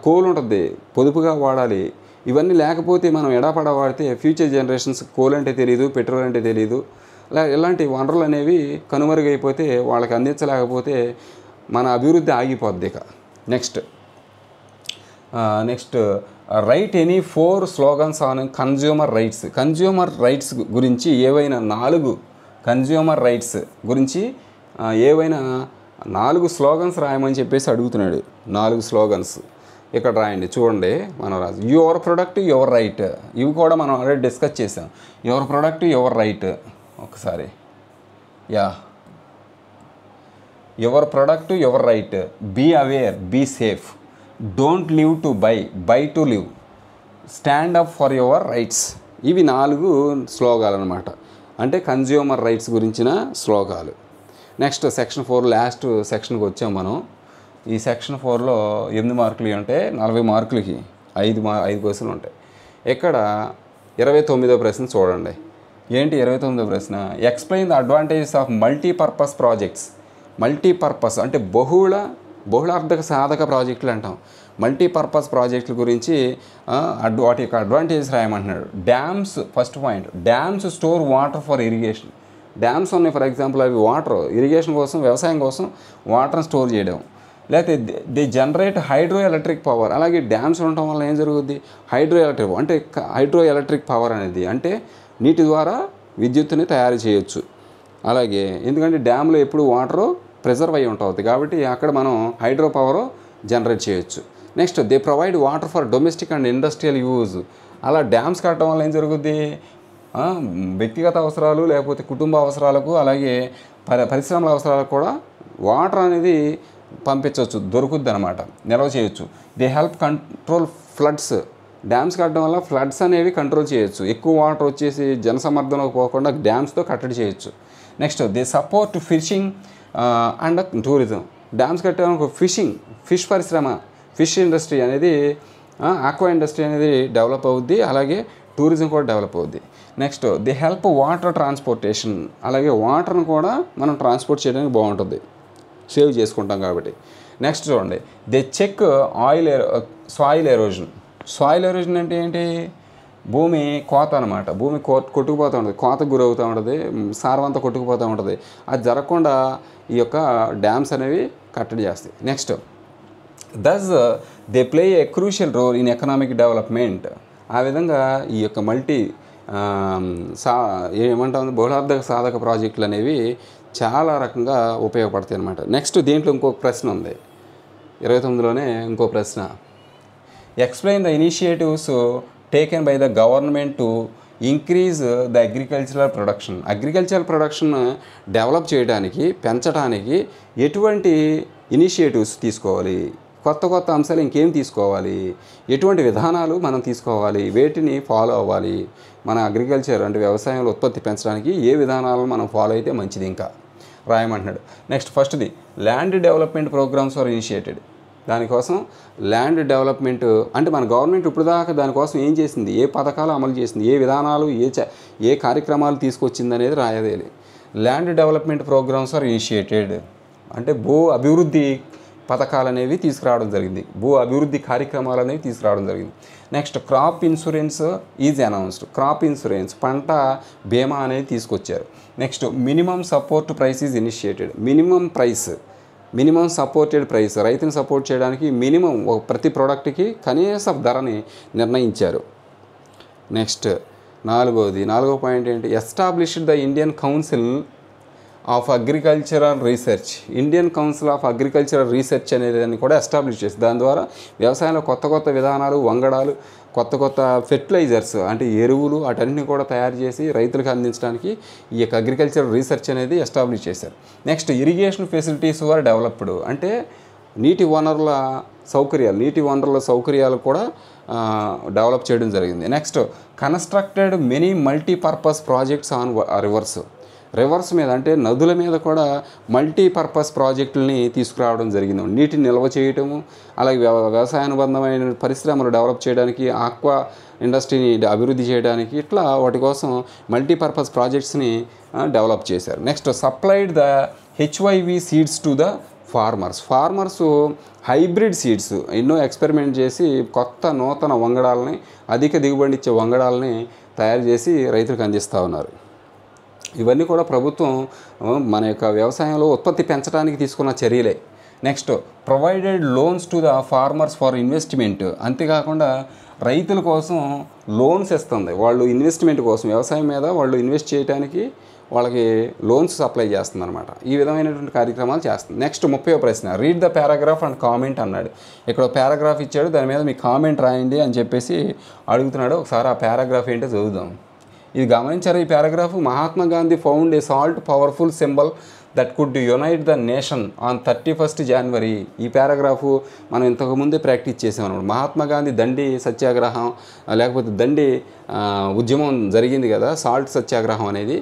కోల్ ఉంటుంది, పొదుపుగా వాడాలి. ఇవన్నీ లేకపోతే మనం ఎడాపడా వాడితే ఫ్యూచర్ జనరేషన్స్ కోల్ అంటే తెలియదు, పెట్రోల్ అంటే తెలియదు. ఇలాంటి వనరులు అనేవి కనుమరుగైపోతే, వాళ్ళకి అందించలేకపోతే మన అభివృద్ధి ఆగిపోద్ది. ఇక next right any 4 slogans on consumer rights. Consumer rights గురించి ఏవైనా 4 కన్జ్యూమర్ రైట్స్ గురించి ఏవైనా 4 స్లోగన్స్ రాయమని చెప్పేసి అడుగుతున్నాడు. 4 స్లోగన్స్ ఇక్కడ రాయండి. చూడండి, మనం రాజు యువర్ ప్రొడక్ట్ యువర్ రైట్, ఇవి కూడా మనం ఆల్రెడీ డిస్కస్ చేసాం. యువర్ ప్రొడక్ట్ యువర్ రైట్, ఒకసారి your product your right, be aware be safe, don't live to buy to live, stand up for your rights. ఇవి 4 స్లోగాలు అనమాట, అంటే కన్జ్యూమర్ రైట్స్ గురించిన స్లోగాలు. Next section 4 last సెక్షన్కి వచ్చాం మనం. ఈ సెక్షన్ 4లో 8 మార్కులు ఉంటే 40 మార్కులకి 5 క్వశ్చన్లు ఉంటాయి. ఇక్కడ 29వ ప్రశ్న చూడండి. ఏంటి 29వ ప్రశ్న? Explain the advantages of multipurpose projects. Multipurpose అంటే బహుళార్థక సాధక ప్రాజెక్టులు అంటాం. మల్టీపర్పస్ ప్రాజెక్టుల గురించి వాటి యొక్క అడ్వాంటేజెస్ రాయమంటున్నాడు. Dams, first point, dams store water for irrigation. Dams ఉన్నాయి, ఫర్ ఎగ్జాంపుల్ అవి వాటర్ ఇరిగేషన్ కోసం, వ్యవసాయం కోసం వాటర్ని స్టోర్ చేయడం. లేకపోతే the generate hydro electric power. అలాగే డ్యామ్స్ ఉండటం వల్ల ఏం జరుగుద్ది? హైడ్రో ఎలక్ట్రిక్ పవర్ అనేది అంటే నీటి ద్వారా విద్యుత్తుని తయారు చేయొచ్చు. అలాగే ఎందుకంటే డ్యామ్లో ఎప్పుడు వాటరు ప్రిజర్వ్ అయ్యి ఉంటుంది కాబట్టి అక్కడ మనం హైడ్రో పవర్ జనరేట్ చేయొచ్చు. Next they provide water for domestic and industrial use. అలా డ్యామ్స్ కట్టడం వల్ల ఏం జరుగుద్ది? వ్యక్తిగత అవసరాలు లేకపోతే కుటుంబ అవసరాలకు అలాగే పరిశ్రమల అవసరాలకు కూడా వాటర్ అనేది పంపించవచ్చు, దొరుకుద్ది అనమాట, నిల్వ చేయొచ్చు. They help control floods. Dams కట్టడం వల్ల ఫ్లడ్స్ అనేవి కంట్రోల్ చేయొచ్చు. ఎక్కువ వాటర్ వచ్చేసి జనసమర్థనకు పోకుండా డ్యామ్స్తో కట్టడి చేయొచ్చు. Next they support fishing and tourism. Dams కట్టడానికి ఫిష్ పరిశ్రమ, ఫిష్ ఇండస్ట్రీ అనేది, ఆక్వా ఇండస్ట్రీ అనేది డెవలప్ అవుద్ది. అలాగే టూరిజం కూడా డెవలప్ అవుద్ది. Next they help water transportation. అలాగే వాటర్ను కూడా మనం ట్రాన్స్పోర్ట్ చేయడానికి బాగుంటుంది, సేవ్ చేసుకుంటాం కాబట్టి. నెక్స్ట్ చూడండి, they check soil erosion. Soil erosion అంటే ఏంటి? భూమి కోత అనమాట. భూమి కొట్టుకుపోతూ ఉంటుంది, కోతకు గురవుతూ ఉంటుంది, సారవంతా కొట్టుకుపోతూ ఉంటుంది. అది జరగకుండా ఈ యొక్క డ్యామ్స్ అనేవి కట్టడి చేస్తాయి. Next thus they play a crucial role in economic development. ఆ విధంగా ఈ యొక్క ఏమంటాం బహుళార్థక సాధక ప్రాజెక్టులు అనేవి చాలా రకంగా ఉపయోగపడతాయి అన్నమాట. నెక్స్ట్ దీంట్లో ఇంకొక ప్రశ్న ఉంది, 29లోనే ఇంకో ప్రశ్న. Explain the initiatives taken by the government to increase the agricultural production develop చేయడానికి, పెంచడానికి ఎటువంటి ఇనిషియేటివ్స్ తీసుకోవాలి, కొత్త అంశాలు ఇంకేం తీసుకోవాలి, ఎటువంటి విధానాలు మనం తీసుకోవాలి, వేటిని ఫాలో అవ్వాలి, మన అగ్రికల్చర్ అంటే వ్యవసాయంలో ఉత్పత్తి పెంచడానికి ఏ విధానాలను మనం ఫాలో అయితే మంచిది ఇంకా రాయమంటున్నాడు. నెక్స్ట్ ఫస్ట్ది land development programmes are initiated. దానికోసం ల్యాండ్ డెవలప్మెంట్ అంటే మన గవర్నమెంట్ ఇప్పుడు దాకా దానికోసం ఏం చేసింది, ఏ పథకాలు అమలు చేసింది, ఏ విధానాలు ఏ కార్యక్రమాలు తీసుకొచ్చింది అనేది రాయదేలి. Land development programmes are initiated అంటే భూ అభివృద్ధి పథకాలు అనేవి తీసుకురావడం జరిగింది, భూ అభివృద్ధి కార్యక్రమాలు అనేవి తీసుకురావడం జరిగింది. Next crop insurance is announced. Crop insurance పంట బీమా అనేది తీసుకొచ్చారు. Next minimum support price is initiated. Minimum supported price, రైతుని సపోర్ట్ చేయడానికి మినిమం ప్రతి ప్రోడక్ట్కి కనీస ధరని నిర్ణయించారు. నెక్స్ట్ నాలుగో పాయింట్ ఏంటి? Established the Indian council of agricultural research. Indian council of agricultural research అనేది దాన్ని కూడా ఎస్టాబ్లిష్ చేసి దాని ద్వారా వ్యవసాయంలో కొత్త విధానాలు, వంగడాలు, కొత్త ఫెర్టిలైజర్స్ అంటే ఎరువులు వాటన్నిటిని కూడా తయారు చేసి రైతులకు అందించడానికి ఈ యొక్క అగ్రికల్చరల్ రీసెర్చ్ అనేది ఎస్టాబ్లిష్ చేశారు. Next irrigation facilities are developed అంటే నీటి వనరుల సౌకర్యాలు కూడా డెవలప్ చేయడం జరిగింది. Next constructed many multipurpose projects on rivers మీద అంటే నదుల మీద కూడా మల్టీపర్పస్ ప్రాజెక్టులని తీసుకురావడం జరిగింది. నీటిని నిల్వ చేయటము, అలాగే వ్యవసాయానుబంధమైన పరిశ్రమలు డెవలప్ చేయడానికి, ఆక్వా ఇండస్ట్రీని అభివృద్ధి చేయడానికి, ఇట్లా వాటి కోసం మల్టీపర్పస్ ప్రాజెక్ట్స్ని డెవలప్ చేశారు. Next supplied the HYV seeds to the farmers hybrid seeds ఎన్నో ఎక్స్పెరిమెంట్ చేసి కొత్త నూతన వంగడాలని, అధిక దిగుబడి ఇచ్చే వంగడాలని తయారు చేసి రైతులకు అందిస్తూ ఉన్నారు. ఇవన్నీ కూడా ప్రభుత్వం మన యొక్క వ్యవసాయంలో ఉత్పత్తి పెంచడానికి తీసుకున్న చర్యలే. Next provided loans to the farmers for investment. అంతేకాకుండా రైతుల కోసం లోన్స్ ఇస్తుంది. వాళ్ళు ఇన్వెస్ట్మెంట్ కోసం, వ్యవసాయం మీద వాళ్ళు ఇన్వెస్ట్ చేయడానికి వాళ్ళకి లోన్స్ సప్లై చేస్తుంది అనమాట. ఈ విధమైనటువంటి కార్యక్రమాలు చేస్తుంది. నెక్స్ట్ 30వ ప్రశ్న, read the paragraph and comment అన్నాడు. ఇక్కడ పారాగ్రాఫ్ ఇచ్చాడు, దాని మీద మీ కామెంట్ రాయండి అని చెప్పేసి అడుగుతున్నాడు. ఒకసారి ఆ పారాగ్రాఫ్ ఏంటో చదువుదాం. ఇది గమనించారు. ఈ paragraph, Mahatma Gandhi found A salt powerful symbol that could unite the nation on 31st January. ఈ పారాగ్రాఫు మనం ఇంతకుముందే ప్రాక్టీస్ చేసాం అనమాట. మహాత్మా గాంధీ దండి సత్యాగ్రహం లేకపోతే దండి ఉద్యమం జరిగింది కదా, సాల్ట్ సత్యాగ్రహం అనేది,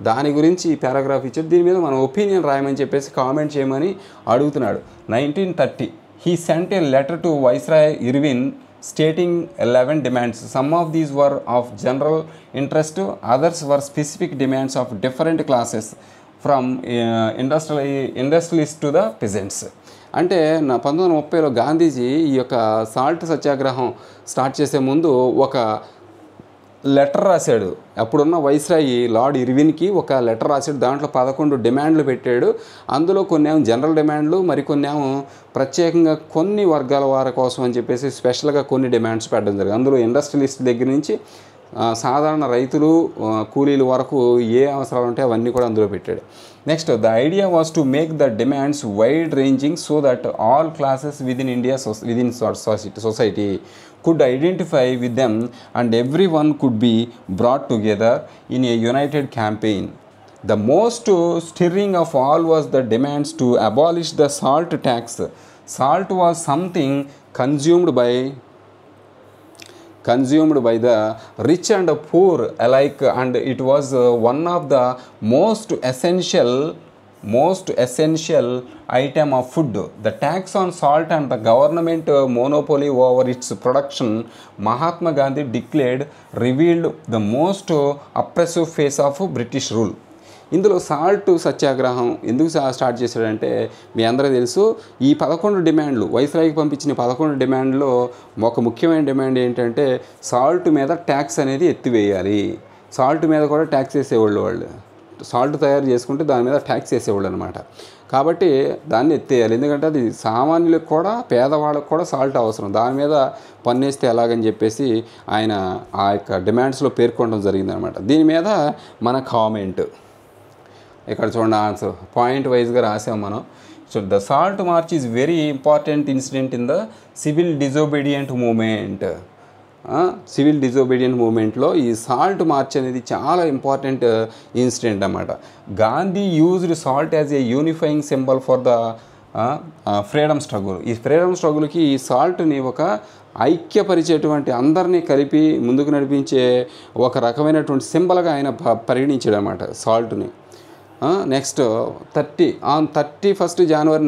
దాని గురించి ఈ పారాగ్రాఫ్ ఇచ్చాడు. దీని మీద మనం ఒపీనియన్ రాయమని చెప్పేసి కామెంట్ చేయమని అడుగుతున్నాడు. 1930 he sent a letter to Viceroy Irwin stating 11 demands. Some of these were of general interest, others were specific demands of different classes from industrialists to the peasants. అంటే 1930లో గాంధీజీ ఈ యొక్క సాల్ట్ సత్యాగ్రహం start చేసే ముందు ఒక letter రాశాడు. అప్పుడున్న viceroy lord ఇర్విన్కి ఒక లెటర్ రాశాడు. దాంట్లో 11 డిమాండ్లు పెట్టాడు. అందులో కొన్ని ఏమో జనరల్ డిమాండ్లు, మరికొన్ని ఏమో ప్రత్యేకంగా కొన్ని వర్గాల వారి కోసం అని చెప్పేసి స్పెషల్గా కొన్ని డిమాండ్స్ పెట్టడం జరిగింది. అందులో ఇండస్ట్రియలిస్ట్ దగ్గర నుంచి సాధారణ రైతులు, కూలీల వరకు ఏ అవసరాలు ఉంటాయో అవన్నీ కూడా అందులో పెట్టాడు. Next the idea was to make the demands wide ranging so that all classes within society could identify with them and everyone could be brought together in a united campaign. The most stirring of all was the demands to abolish the salt tax. Salt was something consumed by the rich and poor alike, and it was one of the most essential item of food. The tax on salt and the government monopoly over its production, Mahatma Gandhi declared, revealed the most oppressive face of British rule. ఇందులో salt సత్యాగ్రహం ఎందుకు start చేశాడంటే మీ అందరూ తెలుసు. ఈ 11 డిమాండ్లు, వైస్రాయ్కి పంపించిన 11 డిమాండ్లో ఒక ముఖ్యమైన డిమాండ్ ఏంటంటే సాల్ట్ మీద ట్యాక్స్ అనేది ఎత్తివేయాలి. సాల్ట్ మీద కూడా ట్యాక్స్ వేసేవాళ్ళు. వాళ్ళు సాల్ట్ తయారు చేసుకుంటే దాని మీద ట్యాక్స్ వేసేవాళ్ళు అనమాట. కాబట్టి దాన్ని ఎత్తేయాలి. ఎందుకంటే అది సామాన్యులకు కూడా, పేదవాళ్ళకు కూడా సాల్ట్ అవసరం. దాని మీద పన్నేస్తే ఎలాగని చెప్పేసి ఆయన ఆ యొక్క డిమాండ్స్లో పేర్కొనడం జరిగిందనమాట. దీని మీద మన కామెంట్ ఇక్కడ చూడండి, ఆన్సర్ పాయింట్ వైజ్గా రాసాం మనం. So the salt march is very important incident in the civil disobedient మూమెంట్లో ఈ సాల్ట్ మార్చ్ అనేది చాలా ఇంపార్టెంట్ ఇన్సిడెంట్ అన్నమాట. Gandhi used salt as a unifying symbol for the freedom struggle. ఈ ఫ్రీడమ్ స్ట్రగుల్కి ఈ సాల్ట్ని ఒక ఐక్యపరిచేటువంటి, అందరినీ కలిపి ముందుకు నడిపించే ఒక రకమైనటువంటి సింబల్గా ఆయన పరిగణించాడు అన్నమాట సాల్ట్ని. Next 31st January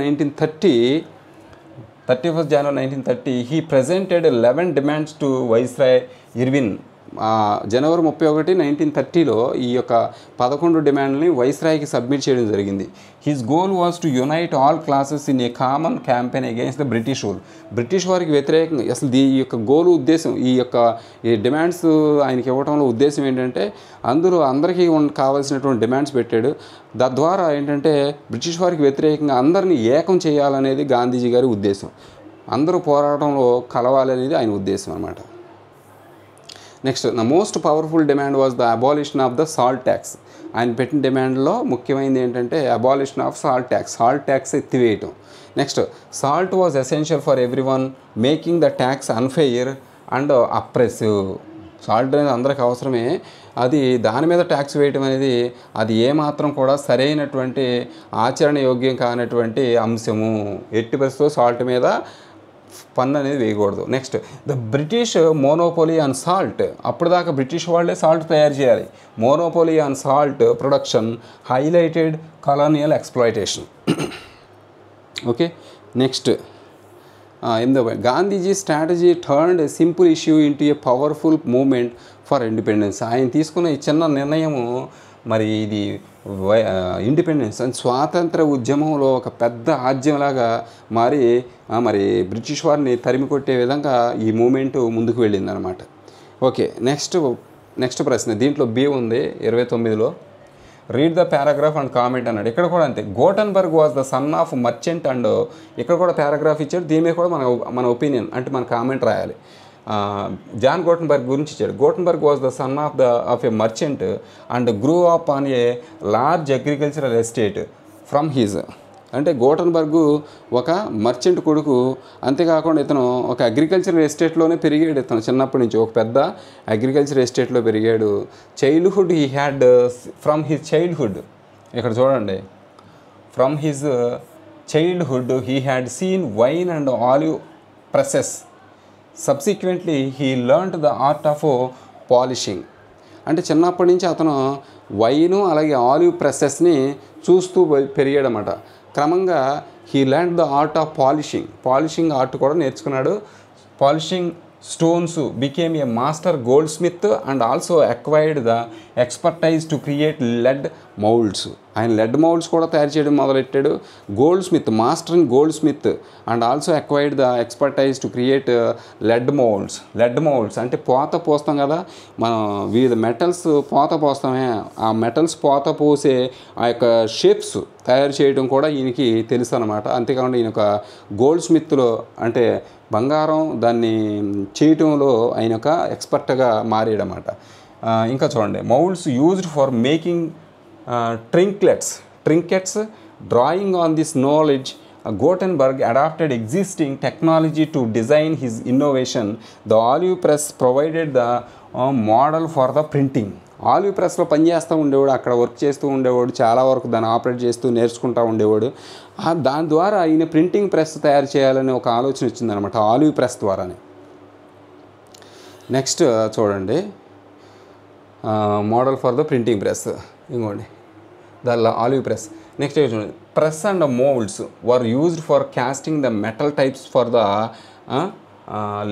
1930 he presented 11 demands to Viceroy Irwin. జనవరి 31, 1930లో ఈ యొక్క 11 డిమాండ్ని వైస్రాయ్కి సబ్మిట్ చేయడం జరిగింది. His goal was to unite all classes in a common campaign against the British rule. British వారికి వ్యతిరేకంగా అసలు ఈ యొక్క గోలు ఉద్దేశం, ఈ డిమాండ్స్ ఆయనకి ఇవ్వడంలో ఉద్దేశం ఏంటంటే అందులో అందరికీ కావాల్సినటువంటి డిమాండ్స్ పెట్టాడు. తద్వారా ఏంటంటే బ్రిటిష్ వారికి వ్యతిరేకంగా అందరినీ ఏకం చేయాలనేది గాంధీజీ గారి ఉద్దేశం. అందరూ పోరాటంలో కలవాలి అనేది ఆయన ఉద్దేశం అన్నమాట. Next the most powerful demand was the abolition of the salt tax. ఆయన పెట్టిన డిమాండ్లో ముఖ్యమైనది ఏంటంటే అబాలిషన్ ఆఫ్ సాల్ట్ ట్యాక్స్ ఎత్తివేయటం. Next salt was essential for every one, making the tax unfair and oppressive. Salt అనేది అందరికి అవసరమే, అది దాని మీద ట్యాక్స్ వేయటం అనేది అది ఏమాత్రం కూడా సరైనటువంటి ఆచరణ యోగ్యం కానటువంటి అంశము. ఎట్టి పరిస్థితుల్లో సాల్ట్ మీద పన్ను అనేది వేయకూడదు. Next, the British monopoly on salt. అప్పుడు దాకా బ్రిటిష్ వాళ్ళే సాల్ట్ తయారు చేయాలి. Monopoly on salt production highlighted colonial exploitation. Okay, next ఎనిమిదో point, Gandhiji strategy turned a simple issue into a powerful movement for independence. ఆయన తీసుకున్న ఈ చిన్న నిర్ణయము మరి ఇది ఇండిపెండెన్స్ అండ్ స్వాతంత్ర ఉద్యమంలో ఒక పెద్ద ఆద్యంలాగా మారి మరి బ్రిటిష్ వారిని తరిమి కొట్టే విధంగా ఈ మూమెంట్ ముందుకు వెళ్ళిందనమాట. ఓకే, నెక్స్ట్ ప్రశ్న, దీంట్లో బి ఉంది 29లో. Read the paragraph and comment అన్నాడు. ఇక్కడ కూడా అంతే, Gutenberg was the son of merchant and ఇక్కడ కూడా పారాగ్రాఫ్ ఇచ్చాడు. దీని మీద కూడా మన ఒపీనియన్ అంటే మన కామెంట్ రాయాలి. జాన్ గోటన్బర్గ్ గురించి ఇచ్చాడు. Gutenberg was the son of a merchant and grew up on a large agricultural estate from his. అంటే గోటన్బర్గ్ ఒక మర్చెంట్ కొడుకు, అంతేకాకుండా ఇతను ఒక అగ్రికల్చరల్ ఎస్టేట్లోనే పెరిగాడు. ఇతను చిన్నప్పటి నుంచి ఒక పెద్ద అగ్రికల్చర్ ఎస్టేట్లో పెరిగాడు. Childhood he had from his childhood, ఇక్కడ చూడండి, from his childhood he had seen wine and olive presses. Subsequently he learned the art of polishing. అంటే చిన్నప్పటి నుంచి అతను వైను అలాగే ఆలివ్ ప్రెసెస్ని చూస్తూ పెరిగాడనమాట. క్రమంగా he learned the art of polishing art కూడా నేర్చుకున్నాడు. Polishing stones became a master goldsmith and also acquired the expertise to create lead moulds. ఆయన లెడ్ మౌల్డ్స్ కూడా తయారు చేయడం మొదలెట్టాడు. Goldsmith, master in goldsmith and also acquired the expertise to create lead moulds అంటే పోత పోస్తాం కదా మనం, వివిధ మెటల్స్ పోత పోస్తామే, ఆ మెటల్స్ పోత పోసే ఆ యొక్క షేప్స్ తయారు చేయడం కూడా ఈయనకి తెలుసు అనమాట. అంతేకాకుండా ఈయన ఒక గోల్డ్ స్మిత్లో అంటే బంగారం దాన్ని చేయటంలో ఆయన ఒక ఎక్స్పర్ట్గా మారాడనమాట. ఇంకా చూడండి, moulds used for making trinkets. Drawing on this knowledge, Gutenberg adopted existing technology to design his innovation. The olive press provided the model for the printing. Olive ప్రెస్లో పనిచేస్తూ ఉండేవాడు, అక్కడ వర్క్ చేస్తూ ఉండేవాడు, చాలా వరకు దాన్ని ఆపరేట్ చేస్తూ నేర్చుకుంటూ ఉండేవాడు. దాని ద్వారా ఈయన ప్రింటింగ్ ప్రెస్ తయారు చేయాలని ఒక ఆలోచన వచ్చిందనమాట, ఆలివ్ ప్రెస్ ద్వారానే. నెక్స్ట్ చూడండి, model for the printing press, ఇంకోండి ద ఆలివ్ ప్రెస్. నెక్స్ట్ చూడండి, press and moulds were used for casting the metal types for the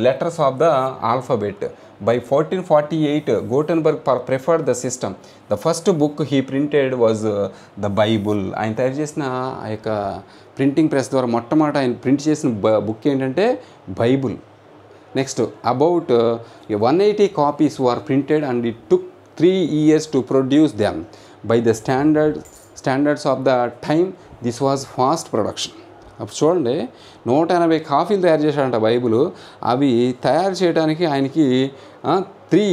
letters of the alphabet. By 1448, Gutenberg preferred the system. The first book he printed was the Bible. ఆయన తయారు చేసిన ఆ యొక్క printing press ద్వారా మొట్టమొదట ఆయన print చేసిన book ఏంటంటే Bible. Next, about 180 copies were printed and it took 3 years to produce them. By the standards of the time, this was fast production. అప్పుడు చూడండి, 180 కాపీలు తయారు చేశాడంట బైబుల్. అవి తయారు చేయడానికి ఆయనకి 3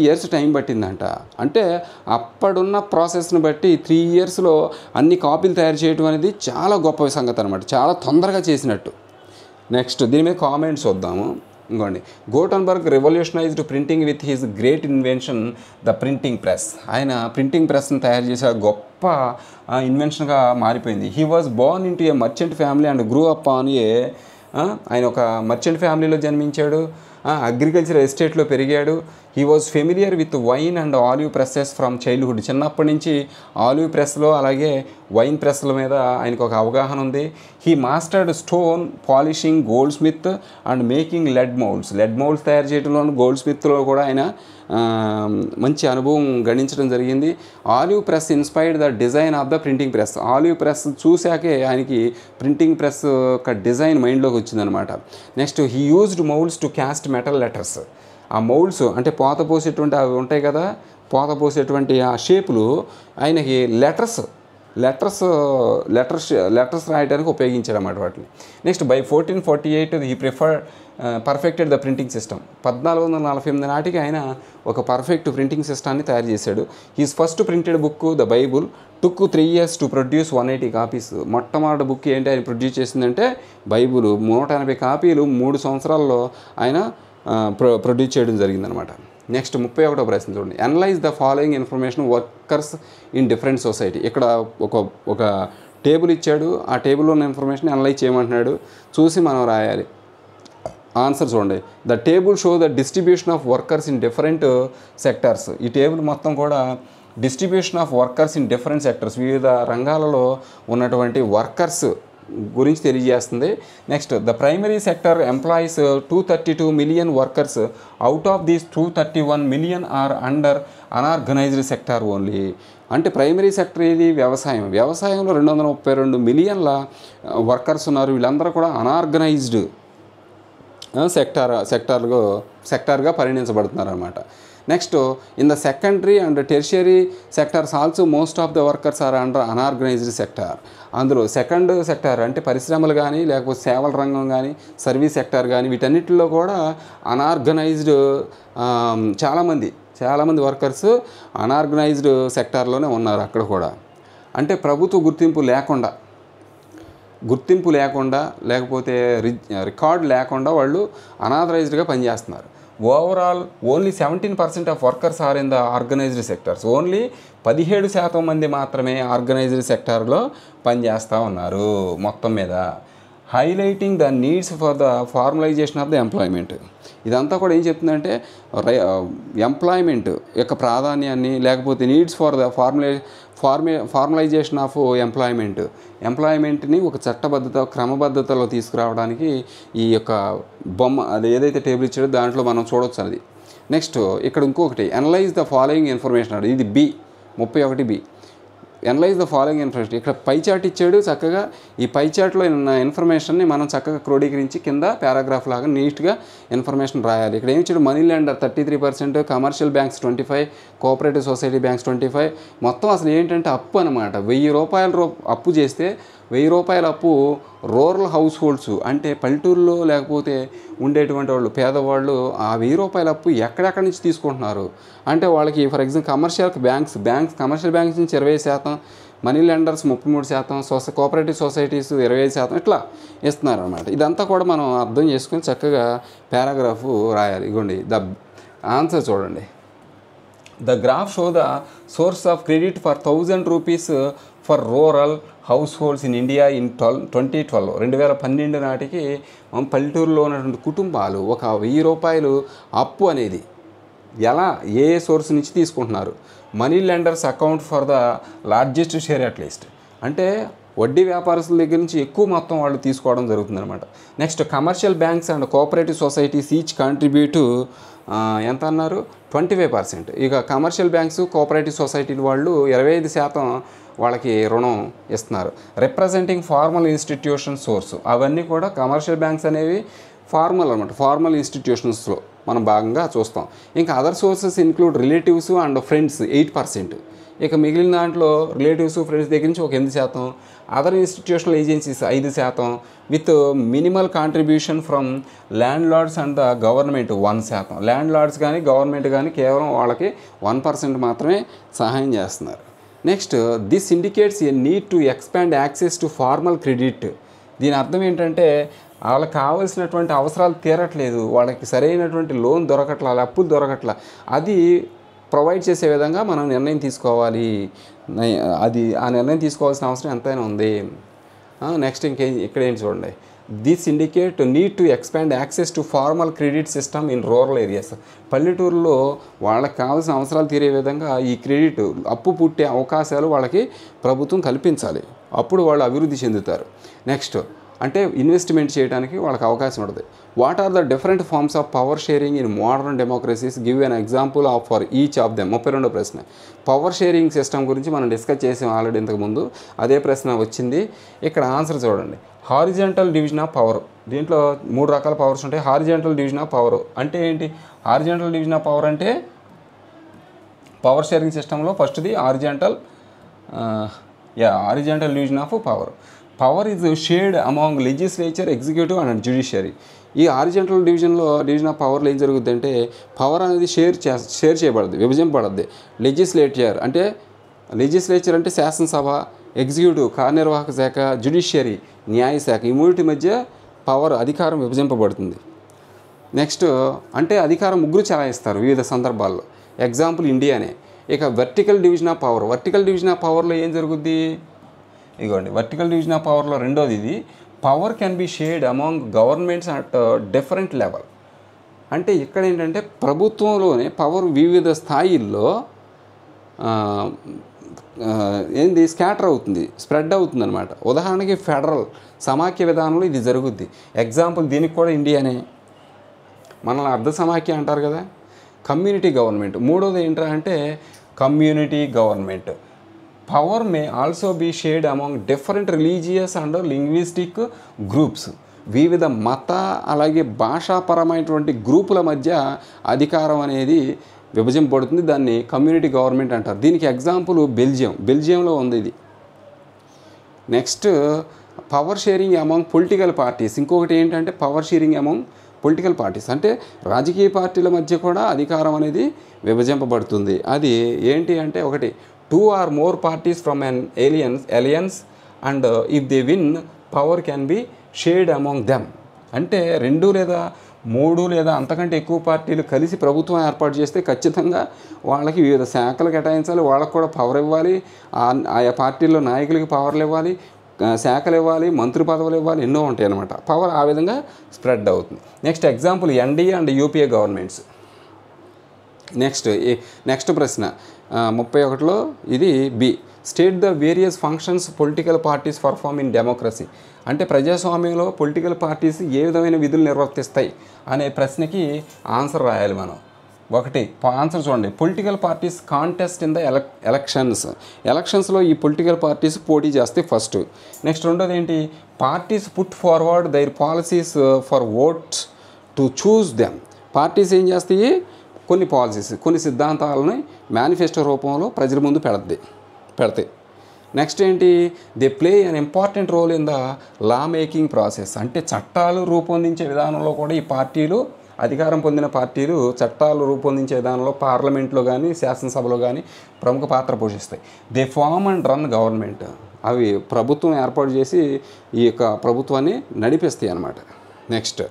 years టైం పట్టిందంట. అంటే అప్పుడున్న ప్రాసెస్ని బట్టి 3 yearsలో అన్ని కాపీలు తయారు చేయడం అనేది చాలా గొప్ప సంగతి అనమాట, చాలా తొందరగా చేసినట్టు. నెక్స్ట్, దీని మీద కామెంట్స్ వద్దాము. ఇంకోండి, Gutenberg revolutionised printing with his great invention the printing press. ఆయన ప్రింటింగ్ ప్రెస్ని తయారు చేసే గొప్ప ఇన్వెన్షన్గా మారిపోయింది. He was Born in to A merchant family and grew up on a, ఆయన ఒక మర్చెంట్ ఫ్యామిలీలో జన్మించాడు, అగ్రికల్చర్ ఎస్టేట్లో పెరిగాడు. He was familiar with wine and olive presses from childhood. చిన్నప్పటి నుంచి ఆలివ్ ప్రెస్లో అలాగే వైన్ ప్రెస్ల మీద ఆయనకు ఒక అవగాహన ఉంది. He mastered stone polishing, goldsmith and making lead moulds తయారు చేయడంలో, గోల్డ్ స్మిత్లో కూడా ఆయన మంచి అనుభవం గణించడం జరిగింది. Olive press inspired the design of the printing press. Olive press చూశాకే ఆయనకి ప్రింటింగ్ ప్రెస్ యొక్క డిజైన్ మైండ్లోకి వచ్చిందనమాట. Next, he used moulds to cast metal letters. ఆ మౌల్డ్స్ అంటే పోత పోసేటువంటి అవి ఉంటాయి కదా, పోత పోసేటువంటి ఆ షేపులు ఆయనకి లెటర్స్ రాయడానికి ఉపయోగించాడు అన్నమాట వాటిని. Next, by 1448 he perfected the printing system. 1448 నాటికి ఆయన ఒక పర్ఫెక్ట్ ప్రింటింగ్ సిస్టాన్ని తయారు చేశాడు. He's first printed book the Bible took 3 years to produce 180 copies. మొట్టమొదటి బుక్ ఏంటి ఆయన ప్రొడ్యూస్ చేసిందంటే బైబుల్. 180 కాపీలు 3 సంవత్సరాల్లో ఆయన ప్రొడ్యూస్ చేయడం జరిగిందనమాట. నెక్స్ట్ 31వ ప్రశ్న చూడండి. Analyse the following information workers in different society. ఇక్కడ ఒక టేబుల్ ఇచ్చాడు, ఆ టేబుల్లో ఉన్న ఇన్ఫర్మేషన్ అనలైజ్ చేయమంటున్నాడు, చూసి మనం రాయాలి. ఆన్సర్ చూడండి. The table show the distribution of workers in different sectors. ఈ టేబుల్ మొత్తం కూడా distribution of workers in different sectors, వివిధ రంగాలలో ఉన్నటువంటి వర్కర్స్ గురించి తెలియజేస్తుంది. Next the primary sector employees 232 million workers, out of these 231 million are under unorganised sector only. అంటే primary sector ఏది? వ్యవసాయం. వ్యవసాయంలో 232 మిలియన్ల వర్కర్స్ ఉన్నారు. వీళ్ళందరూ కూడా అన్ఆర్గనైజ్డ్ సెక్టార్గా పరిగణించబడుతున్నారు అన్నమాట. Next in the secondary and tertiary sectors also most of the workers are under unorganised sector. అందులో సెకండ్ సెక్టార్ అంటే పరిశ్రమలు కానీ, లేకపోతే సేవల రంగం కానీ, సర్వీస్ సెక్టార్ కానీ, వీటన్నిటిలో కూడా అన్ఆర్గనైజ్డ్ చాలామంది వర్కర్స్ అన్ఆర్గనైజ్డ్ సెక్టార్లోనే ఉన్నారు అక్కడ కూడా. అంటే ప్రభుత్వ గుర్తింపు లేకుండా లేకపోతే రికార్డ్ లేకుండా వాళ్ళు అనాథరైజ్డ్గా పనిచేస్తున్నారు. Overall only 17% of workers are in the organised sectors. Only 17% మంది మాత్రమే ఆర్గనైజ్డ్ సెక్టార్లో పనిచేస్తూ ఉన్నారు మొత్తం మీద. Highlighting the needs for the formalisation of the employment. ఇదంతా కూడా ఏం చెప్తుందంటే ఎంప్లాయ్మెంట్ యొక్క ప్రాధాన్యాన్ని, లేకపోతే needs for the formalisation of ఎంప్లాయ్మెంట్ని ఒక క్రమబద్ధతలో తీసుకురావడానికి ఈ యొక్క బొమ్మ అది ఏదైతే టేబుల్ ఇచ్చాడో దాంట్లో మనం చూడవచ్చు అది. నెక్స్ట్ ఇక్కడ ఇంకొకటి అనలైజ్ ద ఫాలోయింగ్ ఇన్ఫర్మేషన్ అన్నాడు. ఇది B 31B. Analyse the following information. ఇక్కడ పై చార్ట్ ఇచ్చాడు. చక్కగా ఈ పై చార్ట్లో ఉన్న ఇన్ఫర్మేషన్ని మనం చక్కగా క్రోడీకరించి కింద పారాగ్రాఫ్ లాగా నీట్గా ఇన్ఫర్మేషన్ రాయాలి. ఇక్కడ ఏమి ఇచ్చాడు? Money lender 33%, commercial banks 25%, cooperative society banks 25%. మొత్తం అసలు ఏంటంటే అప్పు అనమాట. 1000 రూపాయలు అప్పు చేస్తే 1000 రూపాయల అప్పు రూరల్ హౌస్ హోల్డ్స్ అంటే పల్లెటూరులో లేకపోతే ఉండేటువంటి వాళ్ళు పేదవాళ్ళు ఆ 1000 రూపాయల అప్పు ఎక్కడెక్కడి నుంచి తీసుకుంటున్నారు అంటే వాళ్ళకి ఫర్ ఎగ్జాంపుల్ కమర్షియల్ బ్యాంక్స్ నుంచి 20%, మనీ లెండర్స్ 33%, కోఆపరేటివ్ సొసైటీస్ 25% ఇట్లా ఇస్తున్నారు అన్నమాట. ఇదంతా కూడా మనం అర్థం చేసుకుని చక్కగా పారాగ్రాఫ్ రాయాలి. ఇగోండి ద ఆన్సర్ చూడండి. The graph show the source of credit for 1000 rupees for rural house holds in India in 2012 నాటికి పల్లెటూరులో ఉన్నటువంటి కుటుంబాలు ఒక 1000 రూపాయలు అప్పు అనేది ఏ సోర్స్ నుంచి తీసుకుంటున్నారు. Money lenders account for the largest share at least అంటే వడ్డీ వ్యాపారస్తుల దగ్గర నుంచి ఎక్కువ మొత్తం వాళ్ళు తీసుకోవడం జరుగుతుందన్నమాట. Next commercial banks and cooperative societies each contribute ఎంత అన్నారు? 25%. ఇక కమర్షియల్ బ్యాంక్స్ కోఆపరేటివ్ సొసైటీలు వాళ్ళు 25% వాళ్ళకి రుణం ఇస్తున్నారు. రిప్రజెంటింగ్ ఫార్మల్ ఇన్స్టిట్యూషన్ సోర్స్ అవన్నీ కూడా కమర్షియల్ బ్యాంక్స్ అనేవి ఫార్మల్ ఇన్స్టిట్యూషన్స్లో మనం భాగంగా చూస్తాం. ఇంకా other sources include relatives and friends 8%. ఇక మిగిలిన దాంట్లో రిలేటివ్స్ ఫ్రెండ్స్ దగ్గర నుంచి ఒక 8%, other institutional agencies 5%, with minimal contribution from landlords and the government 1%. Landlords కానీ గవర్నమెంట్ కానీ కేవలం వాళ్ళకి 1% మాత్రమే సహాయం చేస్తున్నారు. Next this indicates a need to expand access to formal credit. దీని అర్థం ఏంటంటే వాళ్ళకి కావాల్సినటువంటి అవసరాలు తీరట్లేదు, వాళ్ళకి సరైనటువంటి లోన్ దొరకట్లా, అప్పులు దొరకట్లా, అది ప్రొవైడ్ చేసే విధంగా మనం నిర్ణయం తీసుకోవాలి. ఆ నిర్ణయం తీసుకోవాల్సిన అవసరం ఎంతైనా ఉంది. నెక్స్ట్ ఇక్కడ ఏంటి చూడండి. This indicate need to expand access to formal credit system in rural areas. పల్లెటూరులో వాళ్ళకి కావాల్సిన అవసరాలు తీరే విధంగా ఈ క్రెడిట్ అప్పు పుట్టే అవకాశాలు వాళ్ళకి ప్రభుత్వం కల్పించాలి. అప్పుడు వాళ్ళు అభివృద్ధి చెందుతారు. నెక్స్ట్ అంటే ఇన్వెస్ట్మెంట్ చేయడానికి వాళ్ళకి అవకాశం ఉంటుంది. What are the different forms of power sharing in modern democracies, give an example of for each of them. 32వ ప్రశ్న. పవర్ షేరింగ్ సిస్టమ్ గురించి మనం డిస్కస్ చేసాం ఆల్రెడీ ఇంతకుముందు, అదే ప్రశ్న వచ్చింది. ఇక్కడ ఆన్సర్ చూడండి. Horizontal division of power. దీంట్లో 3 రకాల పవర్స్ ఉంటాయి. హారిజాంటల్ డివిజన్ ఆఫ్ పవర్ అంటే ఏంటి? హారిజాంటల్ డివిజన్ ఆఫ్ పవర్ అంటే పవర్ షేరింగ్ సిస్టంలో ఫస్ట్ది horizontal division of power. Power is shared among legislature, executive and judiciary. ఈ హారిజాంటల్ డివిజన్ ఆఫ్ పవర్లో ఏం జరుగుతుంది అంటే పవర్ అనేది షేర్ చేయబడుద్ది, విభజింపబడుద్ది. లెజిస్లేచర్ అంటే శాసనసభ, ఎగ్జిక్యూటివ్ కార్యనిర్వాహక శాఖ, జ్యుడిషియరీ న్యాయశాఖ, ఈ మూడింటి మధ్య అధికారం విభజింపబడుతుంది. నెక్స్ట్ అంటే అధికారం ముగ్గురు చలాయిస్తారు వివిధ సందర్భాల్లో. ఎగ్జాంపుల్ ఇండియానే. ఇక vertical division of power. Vertical division of పవర్లో ఏం జరుగుద్ది? ఇగోండి వర్టికల్ డివిజన్ ఆఫ్ పవర్లో రెండోది ఇది. Power can be shared among governments at different level. అంటే ఇక్కడ ఏంటంటే ప్రభుత్వంలోనే పవర్ వివిధ స్థాయిల్లో ఏంది స్కాటర్ అవుతుంది, స్ప్రెడ్ అవుతుంది అనమాట. ఉదాహరణకి ఫెడరల్ సమాఖ్య విధానంలో ఇది జరుగుద్ది. ఎగ్జాంపుల్ దీనికి కూడా ఇండియానే. మనల్ని అర్ధ సమాఖ్య అంటారు కదా. Community government. మూడోది ఏంటంటే అంటే community government. Power may also be shared among different religious and linguistic groups. వివిధ మత అలాగే భాషాపరమైనటువంటి గ్రూపుల మధ్య అధికారం అనేది విభజింపబడుతుంది. దాన్ని కమ్యూనిటీ గవర్నమెంట్ అంటారు. దీనికి ఎగ్జాంపుల్ బెల్జియంలో ఉంది ఇది. Next power sharing among political parties. ఇంకొకటి ఏంటంటే power sharing among political parties. అంటే రాజకీయ పార్టీల మధ్య కూడా అధికారం అనేది విభజింపబడుతుంది. అది ఏంటి అంటే ఒకటి 2 or more parties from an alliance and if they win power can be shared among them. అంటే 2 లేదా 3 లేదా అంతకంటే ఎక్కువ పార్టీలు కలిసి ప్రభుత్వం ఏర్పాటు చేస్తే ఖచ్చితంగా వాళ్ళకి వివిధ శాఖలు కేటాయించాలి, వాళ్ళకు కూడా పవర్ ఇవ్వాలి, ఆయా పార్టీల్లో నాయకులకి పవర్లు ఇవ్వాలి, శాఖలు ఇవ్వాలి, మంత్రి పదవులు ఇవ్వాలి, ఎన్నో ఉంటాయి అన్నమాట. పవర్ ఆ విధంగా స్ప్రెడ్ అవుతుంది. Next example NDA and UPA governments. Next ప్రశ్న 31లో ఇది B. State the various functions political parties perform in democracy. అంటే ప్రజాస్వామ్యంలో పొలిటికల్ పార్టీస్ ఏ విధమైన విధులు నిర్వర్తిస్తాయి అనే ప్రశ్నకి ఆన్సర్ రాయాలి మనం. ఒకటి ఆన్సర్ చూడండి. Political parties contest in the ఎలక్షన్స్లో ఈ పొలిటికల్ పార్టీస్ పోటీ చేస్తాయి ఫస్ట్. నెక్స్ట్ రెండోది ఏంటి? Parties put forward their policies for votes to choose them. Parties ఏం చేస్తాయి? కొన్ని పాలసీస్, కొన్ని సిద్ధాంతాలని మేనిఫెస్టో రూపంలో ప్రజల ముందు పెడతాయి. నెక్స్ట్ ఏంటి? They play an important role in the law making process. అంటే చట్టాలు రూపొందించే విధానంలో కూడా ఈ పార్టీలు, అధికారం పొందిన పార్టీలు చట్టాలు రూపొందించే విధానంలో పార్లమెంట్లో కానీ శాసనసభలో కానీ ప్రముఖ పాత్ర పోషిస్తాయి. They form and run government. అవి ప్రభుత్వం ఏర్పాటు చేసి ఈ యొక్క ప్రభుత్వాన్ని నడిపిస్తాయి అన్నమాట. Next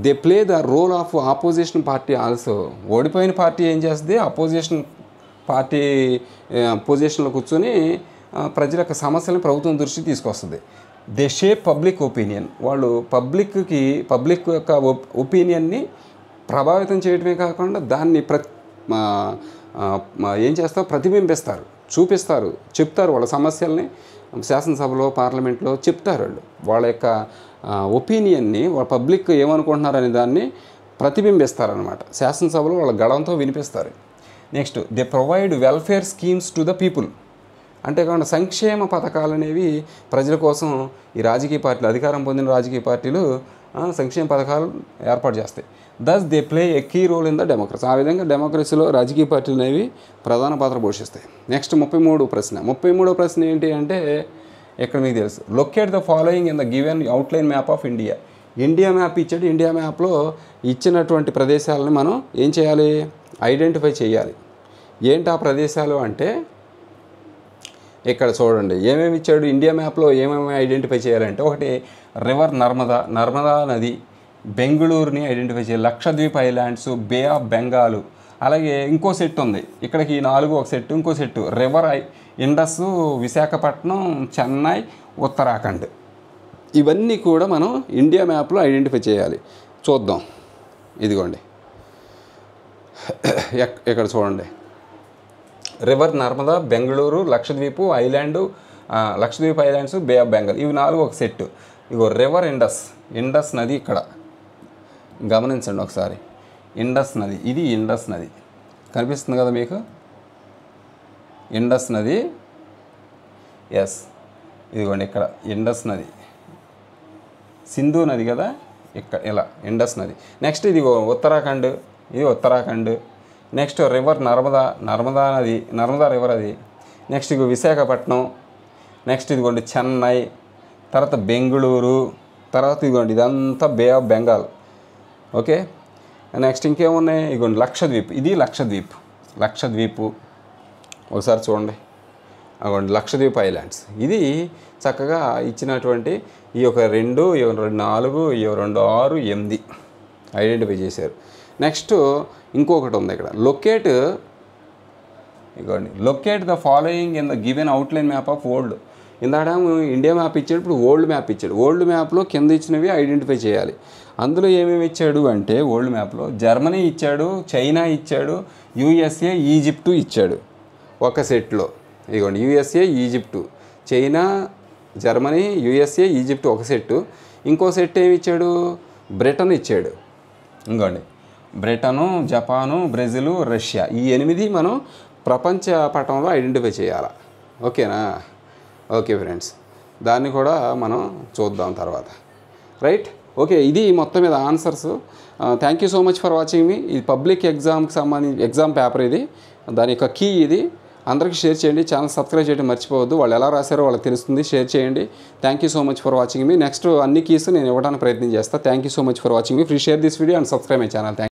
they play the role of opposition party also. ఓడిపోయిన పార్టీ ఏం చేస్తుంది? అపోజిషన్ పార్టీ పొజిషన్లో కూర్చొని ప్రజల యొక్క సమస్యలను ప్రభుత్వం దృష్టికి తీసుకొస్తుంది. They shape public opinion. వాళ్ళు పబ్లిక్ యొక్క ఒపీనియన్ని ప్రభావితం చేయడమే కాకుండా దాన్ని ఏం చేస్తారు? ప్రతిబింబిస్తారు, చూపిస్తారు, చెప్తారు. వాళ్ళ సమస్యల్ని శాసనసభలో పార్లమెంట్లో చెప్తారు. వాళ్ళ యొక్క ఒపీనియన్ని వాళ్ళ పబ్లిక్ ఏమనుకుంటున్నారనే దాన్ని ప్రతిబింబిస్తారనమాట. శాసనసభలో వాళ్ళ గళంతో వినిపిస్తారు. Next they provide welfare schemes to the people. అంటే కాకుండా సంక్షేమ పథకాలు అనేవి ప్రజల కోసం ఈ రాజకీయ పార్టీలు, అధికారం పొందిన రాజకీయ పార్టీలు సంక్షేమ పథకాలు ఏర్పాటు చేస్తాయి. Thus they play a key role in the democracy. ఆ విధంగా డెమోక్రసీలో రాజకీయ పార్టీలు అనేవి ప్రధాన పాత్ర పోషిస్తాయి. నెక్స్ట్ 33వ ప్రశ్న ఏంటి అంటే ఇక్కడ మీకు తెలుసు. Locate the following in the given outline map of India. India map ఇచ్చాడు. ఇండియా మ్యాప్లో ఇచ్చినటువంటి ప్రదేశాలను మనం ఏం చేయాలి? ఐడెంటిఫై చేయాలి. ఏంటి ఆ ప్రదేశాలు అంటే ఇక్కడ చూడండి ఏమేమి ఇచ్చాడు. ఇండియా మ్యాప్లో ఏమేమి ఐడెంటిఫై చేయాలంటే ఒకటి రివర్ నర్మదా నది, బెంగళూరుని ఐడెంటిఫై చేయాలి, Lakshadweep islands, bay of Bengal, అలాగే ఇంకో సెట్ ఉంది ఇక్కడికి 4 ఒక సెట్, ఇంకో సెట్ రివర్ ఇండస్, విశాఖపట్నం, చెన్నై, ఉత్తరాఖండ్. ఇవన్నీ కూడా మనం ఇండియా మ్యాప్లో ఐడెంటిఫై చేయాలి. చూద్దాం. ఇదిగోండి ఇక్కడ చూడండి. River Narmada, Bengaluru, Lakshadweep islands, bay of Bengal, ఇవి 4 ఒక సెట్. ఇగో రివర్ ఇండస్ నది ఇక్కడ గమనించండి ఒకసారి. ఇండస్ నది, ఇది ఇండస్ నది కనిపిస్తుంది కదా మీకు. ఇండస్ నది, ఎస్ ఇదిగోండి ఇక్కడ ఇండస్ నది. సింధు నది కదా ఇక్కడ, ఇలా ఇండస్ నది. నెక్స్ట్ ఇదిగో ఉత్తరాఖండ్, ఇది ఉత్తరాఖండ్. నెక్స్ట్ రివర్ నర్మదా నది, నర్మదా రివర్ అది. నెక్స్ట్ ఇగో విశాఖపట్నం. నెక్స్ట్ ఇదిగోండి చెన్నై, తర్వాత బెంగళూరు, తర్వాత ఇదిగోండి ఇదంతా బే ఆఫ్ బెంగాల్. ఓకే. నెక్స్ట్ ఇంకేమున్నాయి? ఇదిగోండి లక్షద్వీప్, ఇది లక్షద్వీప్ ఒకసారి చూడండి. అదిగోండి లక్షద్వీప్ ఐలాండ్స్. ఇది చక్కగా ఇచ్చినటువంటి ఈ యొక్క 2, 4, 2, 6, 8 ఐడెంటిఫై చేశారు. నెక్స్ట్ ఇంకొకటి ఉంది ఇక్కడ, locate the following in the given outline map of world. ఇందాక ఇండియా మ్యాప్ ఇచ్చాడు, ఇప్పుడు వరల్డ్ మ్యాప్ ఇచ్చాడు. వరల్డ్ మ్యాప్లో కింద ఇచ్చినవి ఐడెంటిఫై చేయాలి. అందులో ఏమేమి ఇచ్చాడు అంటే వరల్డ్ మ్యాప్లో జర్మనీ ఇచ్చాడు, చైనా ఇచ్చాడు, యూఎస్ఏ, ఈజిప్టు ఇచ్చాడు ఒక సెట్లో. ఇదిగోండి USA, Egypt, China, Germany, USA, Egypt ఒక సెట్టు. ఇంకో సెట్ ఏమి ఇచ్చాడు, బ్రిటన్ ఇచ్చాడు. ఇంకోండి బ్రిటను, జపాను, బ్రెజిల్, రష్యా, ఈ 8 మనం ప్రపంచ పటంలో ఐడెంటిఫై చేయాలి. ఓకేనా? ఓకే ఫ్రెండ్స్, దాన్ని కూడా మనం చూద్దాం తర్వాత. రైట్, ఓకే, ఇది మొత్తం మీద answers. Thank you so much for watching me. ఇది పబ్లిక్ ఎగ్జామ్కి సంబంధించి ఎగ్జామ్ పేపర్, ఇది దాని యొక్క కీ ఇది. అందరికీ షేర్ చేయండి, ఛానల్ సబ్స్క్రైబ్ చేయడం మర్చిపోవద్దు. వాళ్ళు ఎలా రాశారో వాళ్ళకి తెలుస్తుంది, షేర్ చేయండి. Thank you so much for watching me. Next అన్ని కీస్ నేను ఇవ్వడానికి ప్రయత్నం చేస్తాను. Thank you so much for watching me. Please share this video and subscribe my channel.